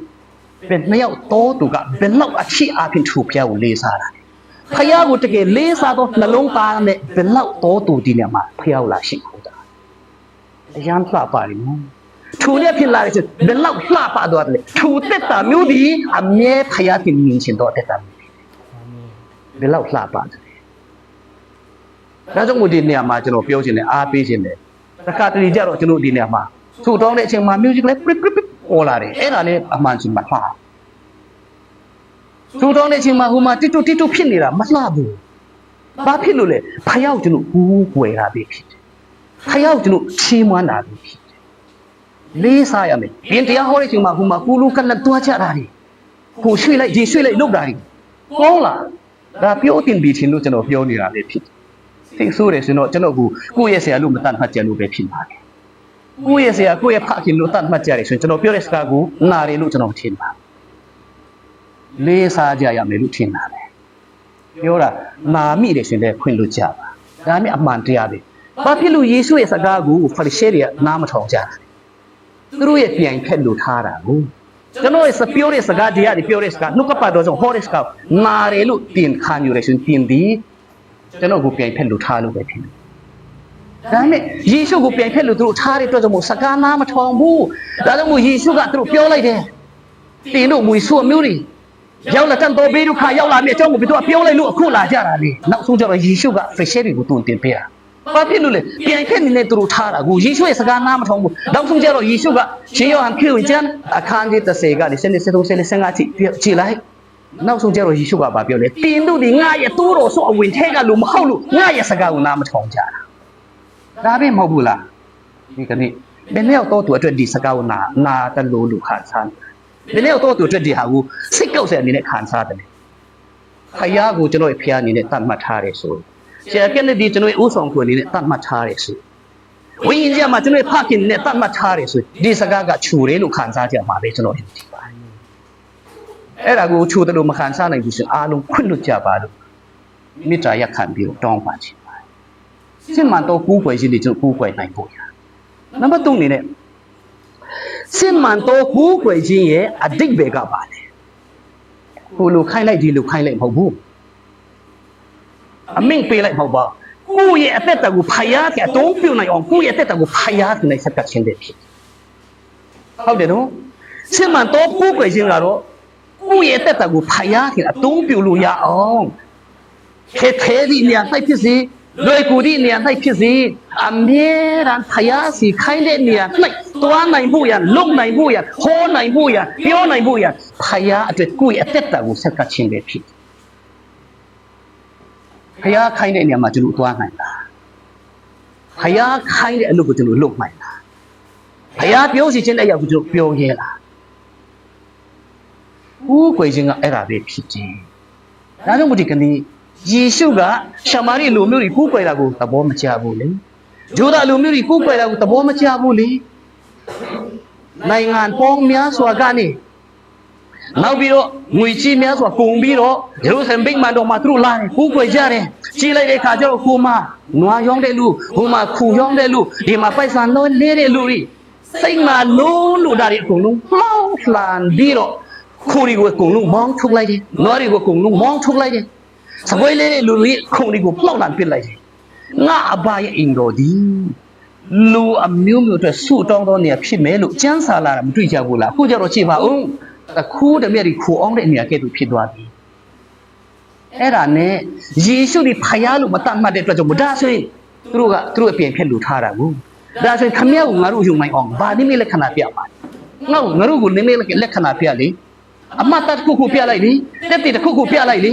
ဘယ်နှစ်ယောက်တော့သူကဘယ်လောက်အချစ်အဖြစ်ထူဖះကိုလေးစားတာဖះကိုတကယ်လေးစားတော့နှလုံးသားနဲ့ဘယ်လောက်တော့သူဒီနေရာမှာဖះကိုလာရှိခိုးတာအရန်လှပါလိမ့်မယ်ထူလက်ဖြစ်လာတဲ့ဘယ်လောက်လှပသွားတယ်ထူတက်တာမျိုးဒီအမြဲဖျားတင်မြင်ရှင်တော့တက်တာဘယ်လောက်လှပါတယ်ဒါကြောင့်မို့ဒီနေရာမှာကျွန်တော်ပြောချင်တယ်အားပေးချင်တယ်တစ်ခါတလေကြတော့ကျွန်တော်ဒီနေရာမှာထူတောင်းတဲ့အချိန်မှာ music လေး prip ပေါ်လာတယ်အဲ့ဒါလေးအမှန်ချင်းမလှထူတောင်းတဲ့အချိန်မှာဟိုမှာတိတုဖြစ်နေတာမလှဘူးဘာဖြစ်လို့လဲဖျားကိုကျွန်တော်ဟူးွယ်တာပဲဖြစ်တယ်ဖျားကိုကျွန်တော်ချီးမွမ်းတာပဲဖြစ်လေးစားရမယ်။ရင်တရားဟောတဲ့အချိန်မှာဟိုမှာကူလူကလတ်တွားချတာတွေဟိုရွှေ့လိုက်ဒီရွှေ့လိုက်လုပ်တာတွေကောင်းလားဒါပြောတင်ပြီးချင်းလို့ကျွန်တော်ပြောနေတာလေဖြစ်။သိဆိုးတယ်ဆိုတော့ကျွန်တော်ကိုယ့်ရဲ့ဆရာလို့မတတ်မှတ်ကြလို့ပဲဖြစ်ပါတယ်။ကိုယ့်ရဲ့ဆရာကိုယ့်ရဲ့ဖခင်လို့တတ်မှတ်ကြတယ်ဆိုရင်ကျွန်တော်ပြောတဲ့စကားကိုနားတယ်လို့ကျွန်တော်ထင်ပါ။လေးစားကြရမယ်လို့ထင်တာပဲ။ပြောတာနာမိတယ်ဆိုရင်လည်းခွင့်လို့ကြပါ။ဒါမှအမှန်တရားပဲ။ဘာဖြစ်လို့ယေရှုရဲ့စကားကိုဖရိရှဲတွေကနားမထောင်ကြတာသူတို့ရဲ့ပြန်ဖက်လို့ထားတာကိုကျွန်တော်ရဲ့ပြောတဲ့စကားတရားတွေပြောတဲ့စကားနှုတ်ကပတ်တော်ကြောင့်ဟောတဲ့စကားနားတယ်လို့တင်ခံယူရရှင်တင်သည်ကျွန်တော်ကိုပြန်ဖက်လို့ထားလို့ပဲဖြစ်တယ်ဒါနဲ့ယေရှုကိုပြန်ဖက်လို့သူတို့ထားတဲ့အတွက်ကြောင့်မို့စကားနားမထောင်ဘူးဒါကြောင့်မို့ယေရှုကသူတို့ပြောလိုက်တယ်တင်တို့မွေဆိုးမျိုးတွေရောက်လာတန်တော်ဘေးဒုက္ခရောက်လာမြေအကြောင်းကိုသူတို့ပြောလိုက်လို့အခုလာကြတာလေနောက်ဆုံးကျတော့ယေရှုကဖရှဲတွေကိုတုံတင်ပေးတာဘာဖြစ်လို့လဲပြန်ဖက်နေတဲ့သူတို့ထားတာကိုယေရှုရဲ့စကားနားမထောင်ဘူးနောက်ဆုံးကျတော့ယေရှုကရှင်ယောဟန်ခရစ်ဝင်ကျမ်းအခန်းကြီး30ကနေ73-75ကြည့်လိုက်နောက်ဆုံးကျတော့ယေရှုကပြောလဲတင်တို့ဒီငါရဲ့တိုးတော်ဆိုအဝင်ထဲကလို့မဟုတ်လို့ငါရဲ့စကားကိုနားမထောင်ကြတာဒါပဲမဟုတ်ဘူးလားဒီကနေ့ဘယ်နဲ့တော့သူအတွက်ဒီစကားကိုနာတလို့လူခံစားဘယ်နဲ့တော့သူအတွက်ဒီဟာကိုစိတ်ကောက်စရာအနေနဲ့ခံစားတယ်ဖယားကိုကျွန်တော်ရဲ့ဖယားအနေနဲ့တတ်မှတ်ထားတယ်ဆိုဆရာကလည်းဒီကျွန်တော်ဥဆောင်ခွင့်အနေနဲ့တတ်မှတ်ထားတယ်ဆိုဝိညာဉ်ကြမှာကျွန်တော်ဖခင်နဲ့တတ်မှတ်ထားတယ်ဆိုဒီစကားကခြူတယ်လို့ခံစားကြမှာပဲကျွန်တော်ဒီပါတယ်အဲ့ဒါကိုခြူတယ်လို့မခံစားနိုင်ဘူးဆိုအားလုံးခွင့်လွတ်ကြပါလို့မေတ္တာရက်ခံပြီးတောင်းပါချင်ပါတယ်စစ်မှန်တော့ကူးကွယ်ခြင်းတွေကျွန်တော်ကူးကွယ်နိုင်ဖို့ရနံပါတ်3အနေနဲ့စစ်မှန်တော့ကူးကွယ်ခြင်းရဲ့အဓိပ္ပာယ်ကပါလေဟိုလိုခိုင်းလိုက်ဒီလိုခိုင်းလိုက်မဟုတ်ဘူးအမိန့်ပေးလိုက်မဟုတ်ပါ ကိုယ့်ရဲ့အသက်တာကိုဖယားကအသုံးပြုနိုင်အောင်ကိုယ့်ရဲ့အသက်တာကိုဖယားနဲ့ဆက်ကပ်ခြင်းတဲ့ဖြစ်ဟုတ်တယ်နော်စစ်မှန်တော့ကိုယ်ွယ်ခြင်းကတော့ကိုယ့်ရဲ့အသက်တာကိုဖယားကအသုံးပြုလို့ရအောင်ခဲခဲဒီနေရာ၌ဖြစ်စေလွယ်ကူဒီနေရာ၌ဖြစ်စေအမြဲတမ်းဖယားစီခိုင်းတဲ့နေရာ၌တွားနိုင်ဖို့ရလုံနိုင်ဖို့ရဟောနိုင်ဖို့ရပြောနိုင်ဖို့ရဖယားအတွက်ကိုယ့်ရဲ့အသက်တာကိုဆက်ကပ်ခြင်းပဲဖြစ်ဖယားခိုင်းတဲ့နေရာမှာကျွန်တော်တွားနိုင်လားဖယားခိုင်းတဲ့အလုပ်ကိုကျွန်တော်လုပ်နိုင်လားဖယားပြောစီခြင်းတဲ့အရာကိုကျွန်တော်ပြောရဲလားကိုယ်ွယ်ခြင်းကအဲ့ဒါပဲဖြစ်တယ်ဒါကြောင့်မို့ဒီကနေ့ယေရှုကရှမာရိလူမျိုးတွေကိုယ်ွယ်တာကိုသဘောမကျဘူးလေဂျိုးသားလူမျိုးတွေကိုယ်ွယ်တာကိုသဘောမကျဘူးလေနိုင်ငံပေါင်းများစွာကနေနောက်ပြီးတော့ငွေကြီးများစွာကုန်ပြီးတော့ယေရုရှလင်ဗိမာန်တော်မှာသူတို့လာတယ်ကိုယ်ွယ်ကြတယ်ကြီးလိုက်တဲ့ခါကျတော့ဟိုမှာနွားရောင်းတဲ့လူဟိုမှာခူရောင်းတဲ့လူဒီမှာပိုက်ဆံလုံးလေးတဲ့လူတွေစိတ်မှာလုံးလို့ဒါတွေအကုန်လုံးမှောင်လှန်ပြီးတော့ခူတွေကိုအကုန်လုံးမောင်းထုတ်လိုက်တယ်နွားတွေကိုအကုန်လုံးမောင်းထုတ်လိုက်တယ်စပွဲလေးတဲ့လူတွေခုံတွေကိုပေါက်လှန်ပစ်လိုက်တယ်ငါအဘရဲ့အိမ်တော်ဒီလူအမျိုးမျိုးအတွက်ဆုတောင်းသောနေရာဖြစ်မယ်လို့ကျမ်းစာလာတာမတွေ့ကြဘူးလားအခုကျတော့ကြည့်ပါဦးအခုတည်းမြတ်ဒီခူအောင်တဲ့နေရာကဲ့သို့ဖြစ်သွားပြီအဲ့ဒါနဲ့ယေရှုဒီဖယားလို့မတတ်မှတ်တဲ့အတွက်ကြောင့်ဒါဆိုရင်သူတို့အပြင်ဖြစ်လူထားတာကိုဒါဆိုရင်ခမည်းကိုငါတို့ယုံနိုင်အောင်ဗာနိမိလက္ခဏာပြပါငါတို့ကိုနိမိလက္ခဏာပြလေအမတ်တစ်ခုခုပြလိုက်လေတက်တီတစ်ခုခုပြလိုက်လေ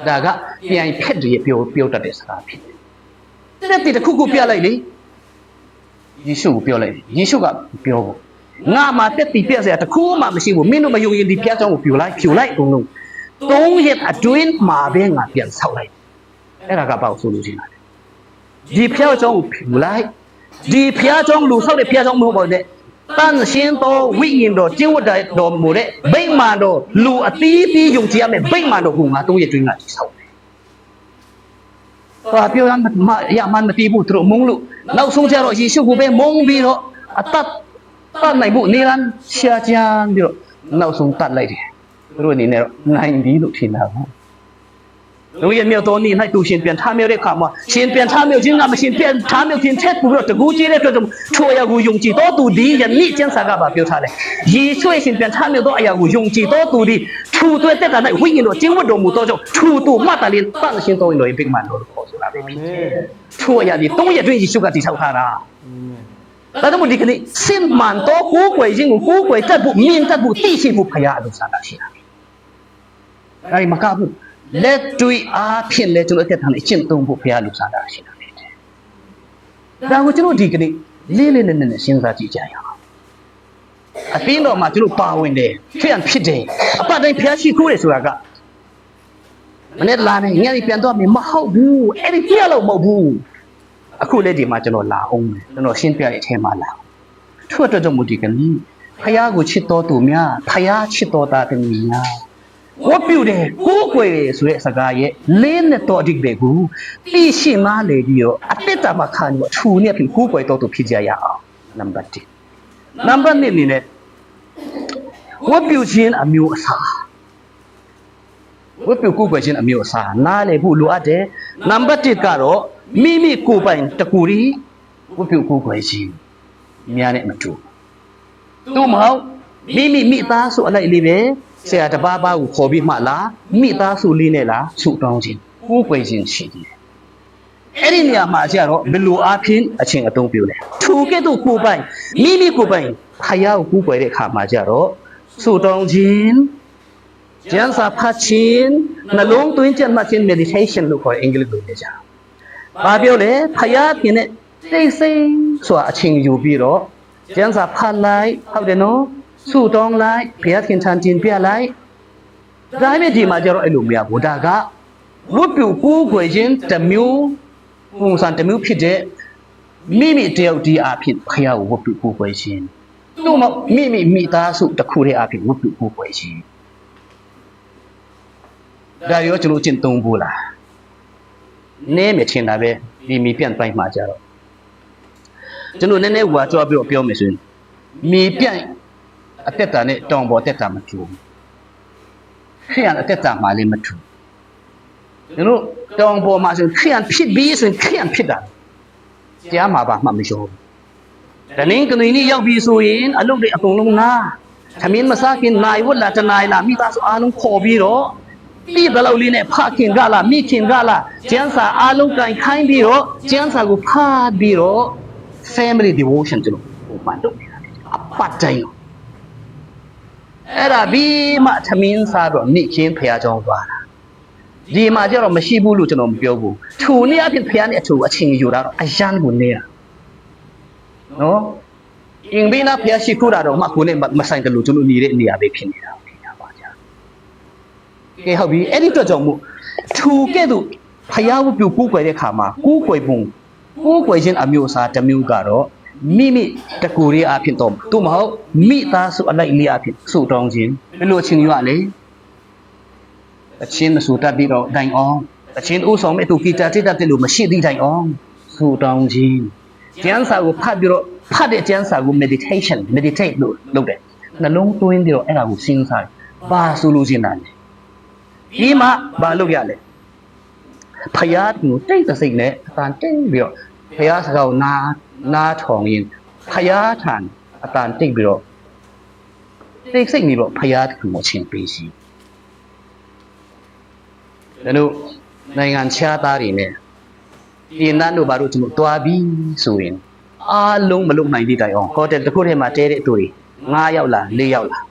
ဒါကပြန်ဖက်တည်းပြောတတ်တဲ့စကားဖြစ်တယ်တက်တီတစ်ခုခုပြလိုက်လေယေရှုကိုပြောလိုက်ယေရှုကပြောဖို့ငါမှတက်တီပြက်စရာတစ်ခုမှမရှိဘူးမင်းတို့မယုံရင်ဒီဖျားเจ้าကိုပြိုလိုက်အကုန်လုံး3ရက်အတွင်းမှာပဲငါပြန်ဆောက်လိုက်အဲ့ဒါကပေါ့ဆိုလို့ရှိရင်ဒီဖျားเจ้าကိုပြိုလိုက်ဒီဖျားเจ้าလူဆောက်တဲ့ဖျားเจ้าမဟုတ်ပါဘူးတဲ့တန်ရှင်းသောဝိညာဉ်တော်ကျင့်ဝတ်တော်မူတဲ့ဗိမာန်တော်လူအသီးသီးယုံကြည်ရမယ်ဗိမာန်တော်ကိုငါ3ရက်အတွင်းကဆောက်တယ်ပြောရမှမတည်ဘူးသူတို့မုန်းလို့နောက်ဆုံးကျတော့ယေရှုကိုပဲမုန်းပြီးတော့အသက်တတ်နိုင်ဖို့နေရန်ရှာကြံပြီးတော့နောက်ဆုံးတတ်လိုက်တယ်သူတို့အနေနဲ့တော့နိုင်ပြီလို့ထင်တာပေါ့တို့ရဲ့မြောက်တော်နေ့၌သူရှင်ပြန်ထားမြောက်တဲ့အခါမှာရှင်ပြန်ထားမြောက်ခြင်းကမရှင်ပြန်ထားမြောက်ခြင်းထက်ပြီးတော့တကူကြီးတဲ့အတွက်ထိုအရာကိုယုံကြည်တော်သူဒီယနေ့ကျမ်းစာကပါပြောထားတယ်ယေရှုရှင်ပြန်ထားမြောက်သောအရာကိုယုံကြည်တော်သူဒီထူသွဲတဲ့က၌ဝိညာဉ်တော်ကျင့်ဝတ်တော်မူသောကြောင့်ထူသူမှတ်တယ်တန်ရှင်တော်ရဲ့ဗိမာန်တော်ကိုခေါ်ဆိုတာပဲဖြစ်တယ်ထိုအရာဒီ3ရက်အတွင်းယေရှုကတည်ဆောက်ထားတာဒါကြောင့်ဒီကနေ့စင်မှန်တော့ကိုယ်ွယ်ခြင်းကိုကိုယ်ွယ်တတ်ဖို့မြင်တတ်ဖို့သိရှိဖို့ဖယားအလုပ်စားတာရှိတာအဲဒီမကဘူးလက်တွေ့အားဖြင့်လည်းကျွန်တော်အသက်တာနဲ့အကျင့်သုံးဖို့ဖယားအလုပ်စားတာရှိတာဖြစ်တယ်ဒါကိုကျွန်တော်ဒီကနေ့လေးလေးနက်နက်စဉ်းစားကြည့်ကြရအောင်အပင်းတော်မှာကျွန်တော်ပါဝင်တယ်ဖြစ်တယ်အပတ်တိုင်းဖယားရှိခိုးတယ်ဆိုတာကမနေ့လာနေညနေပြန်တော့မဟုတ်ဘူးအဲ့ဒီပြလို့မဟုတ်ဘူးအခုလည်းဒီမှာကျွန်တော်လာအောင်မယ်ကျွန်တော်ရှင်းပြတဲ့အထဲမှာလာထို့အတွက်ကြောင့်မို့ဒီကနေ့ဖယားကိုချစ်တော်သူများဖယားချစ်တော်သားသမီးများဝတ်ပြုတယ်ကိုယ်ွယ်တယ်ဆိုတဲ့စကားရဲ့လေးနဲ့တော့အဓိပ္ပာယ်ကိုသိရှိမှလေပြီးတော့အတ္တမှာခံပြီးထူနေပြီးကိုယ်ွယ်တော်သူဖြစ်ကြရအောင်နံပါတ်1နံပါတ်2အနေနဲ့ဝတ်ပြုခြင်းအမျိုးအစားဝတ်ပြုကိုယ်ွယ်ခြင်းအမျိုးအစားနားလည်ဖို့လိုအပ်တယ်နံပါတ်1ကတော့မိမိကိုယ်ပိုင်တကူရီဝတ်ပြုကိုယ်ွယ်ခြင်းများနဲ့မတူသူ့မဟုတ်မိသားစုအလိုက်လေးပဲဆရာတပါးကိုခေါ်ပြီးမှလားမိသားစုလေးနဲ့လားဆုတောင်းခြင်းကိုယ်ွယ်ခြင်းရှိတယ်အဲ့ဒီနေရာမှာကျတော့ဘယ်လိုအားဖြင့်အချင်းအတုံးပြလဲထူကဲ့သို့ကိုယ်ပိုင်မိကိုယ်ပိုင်ဖယားကိုကိုယ်ွယ်တဲ့အခါမှာကျတော့ဆုတောင်းခြင်းကျမ်းစာဖတ်ခြင်းနှလုံးသွင်းချက်မှတ်ခြင်း meditation လို့ခေါ်အင်္ဂလိပ်လိုပြောကြဘာပြောလဲဖယားပြင်တဲ့စိတ်ဆိုတာအချင်းယူပြီးတော့ကျမ်းစာဖတ်လိုက်ဟုတ်တယ်နော်ဆုတောင်းလိုက်ဘုရားခင်ထံတင်ပြလိုက်ဒါပေမဲ့ဒီမှာကျတော့အဲ့လိုမရဘူးဒါကဝတ်ပြုကိုယ်ွယ်ခြင်းတစ်မျိုးပုံစံတစ်မျိုးဖြစ်တဲ့မိတယောက်ဒီအဖြစ်ဖယားကိုဝတ်ပြုကိုယ်ွယ်ခြင်းတို့မှမိသားစုတစ်ခုတည်းအဖြစ်ဝတ်ပြုကိုယ်ွယ်ခြင်းဒါရောကျွန်တော်ကျင့်သုံးဖို့လားနဲမထင်တာပဲဒီမိပြန်ပိုင်းမှာကြတော့ကျွန်တော်နည်းနည်းဟွာကြွားပြီးတော့ပြောမယ်ဆိုရင်မိပြန်အသက်တာနဲ့တောင်ပေါ်တက်တာမတူဘူးခရစ်ယာန်အသက်တာမှလည်းမတူ you know don't bore my can't pit bees and can't pit that Yamaba Mamisho the name can be young bees in I look at Luna Tamin Masakin Nai would let an isla meet us on Kobiro be the lowly parking gala meeting gala Jansa Aluk and kind biro Jansa go pa biro family devotion to a part time Era be Matamin Sado Nikin Piajon Di Major Mashibu Lutanum Biobu. Two near the piano to a ching you out, a Jan Gunia. No? In Bina Piashikura, Makune, but Masanga Lutunu needed in the Abakin. How be editor Jomu. Two Kedu, Payawu Puku de Kama, Kukwe Boom, Kukwajin Amusa, Tamugaro, Mimi Takuri Apintom, Tumho, Mita Su Alai Apit, Su Dongjin, Luching Yuale. A chin suta biro dang on. A chin also met to kita tidak telu machine di dang on. Su dong jin. Jansa will pat biro pat de jansa will meditation meditate look at. Na long to in biro era will sing sai. Ba solution nan. Ima ba look yale. Payat nu take the signe tan ting biro. Payat gao na chong yin. Payat tan tan ting biro. Take sing biro payat ku mo chin busy. Nangan chata rin Tinano baru cuma tuabi suin. Alung malung nai di tayo. Hotel tu kure materi turi. Ngayau lah, liyau lah.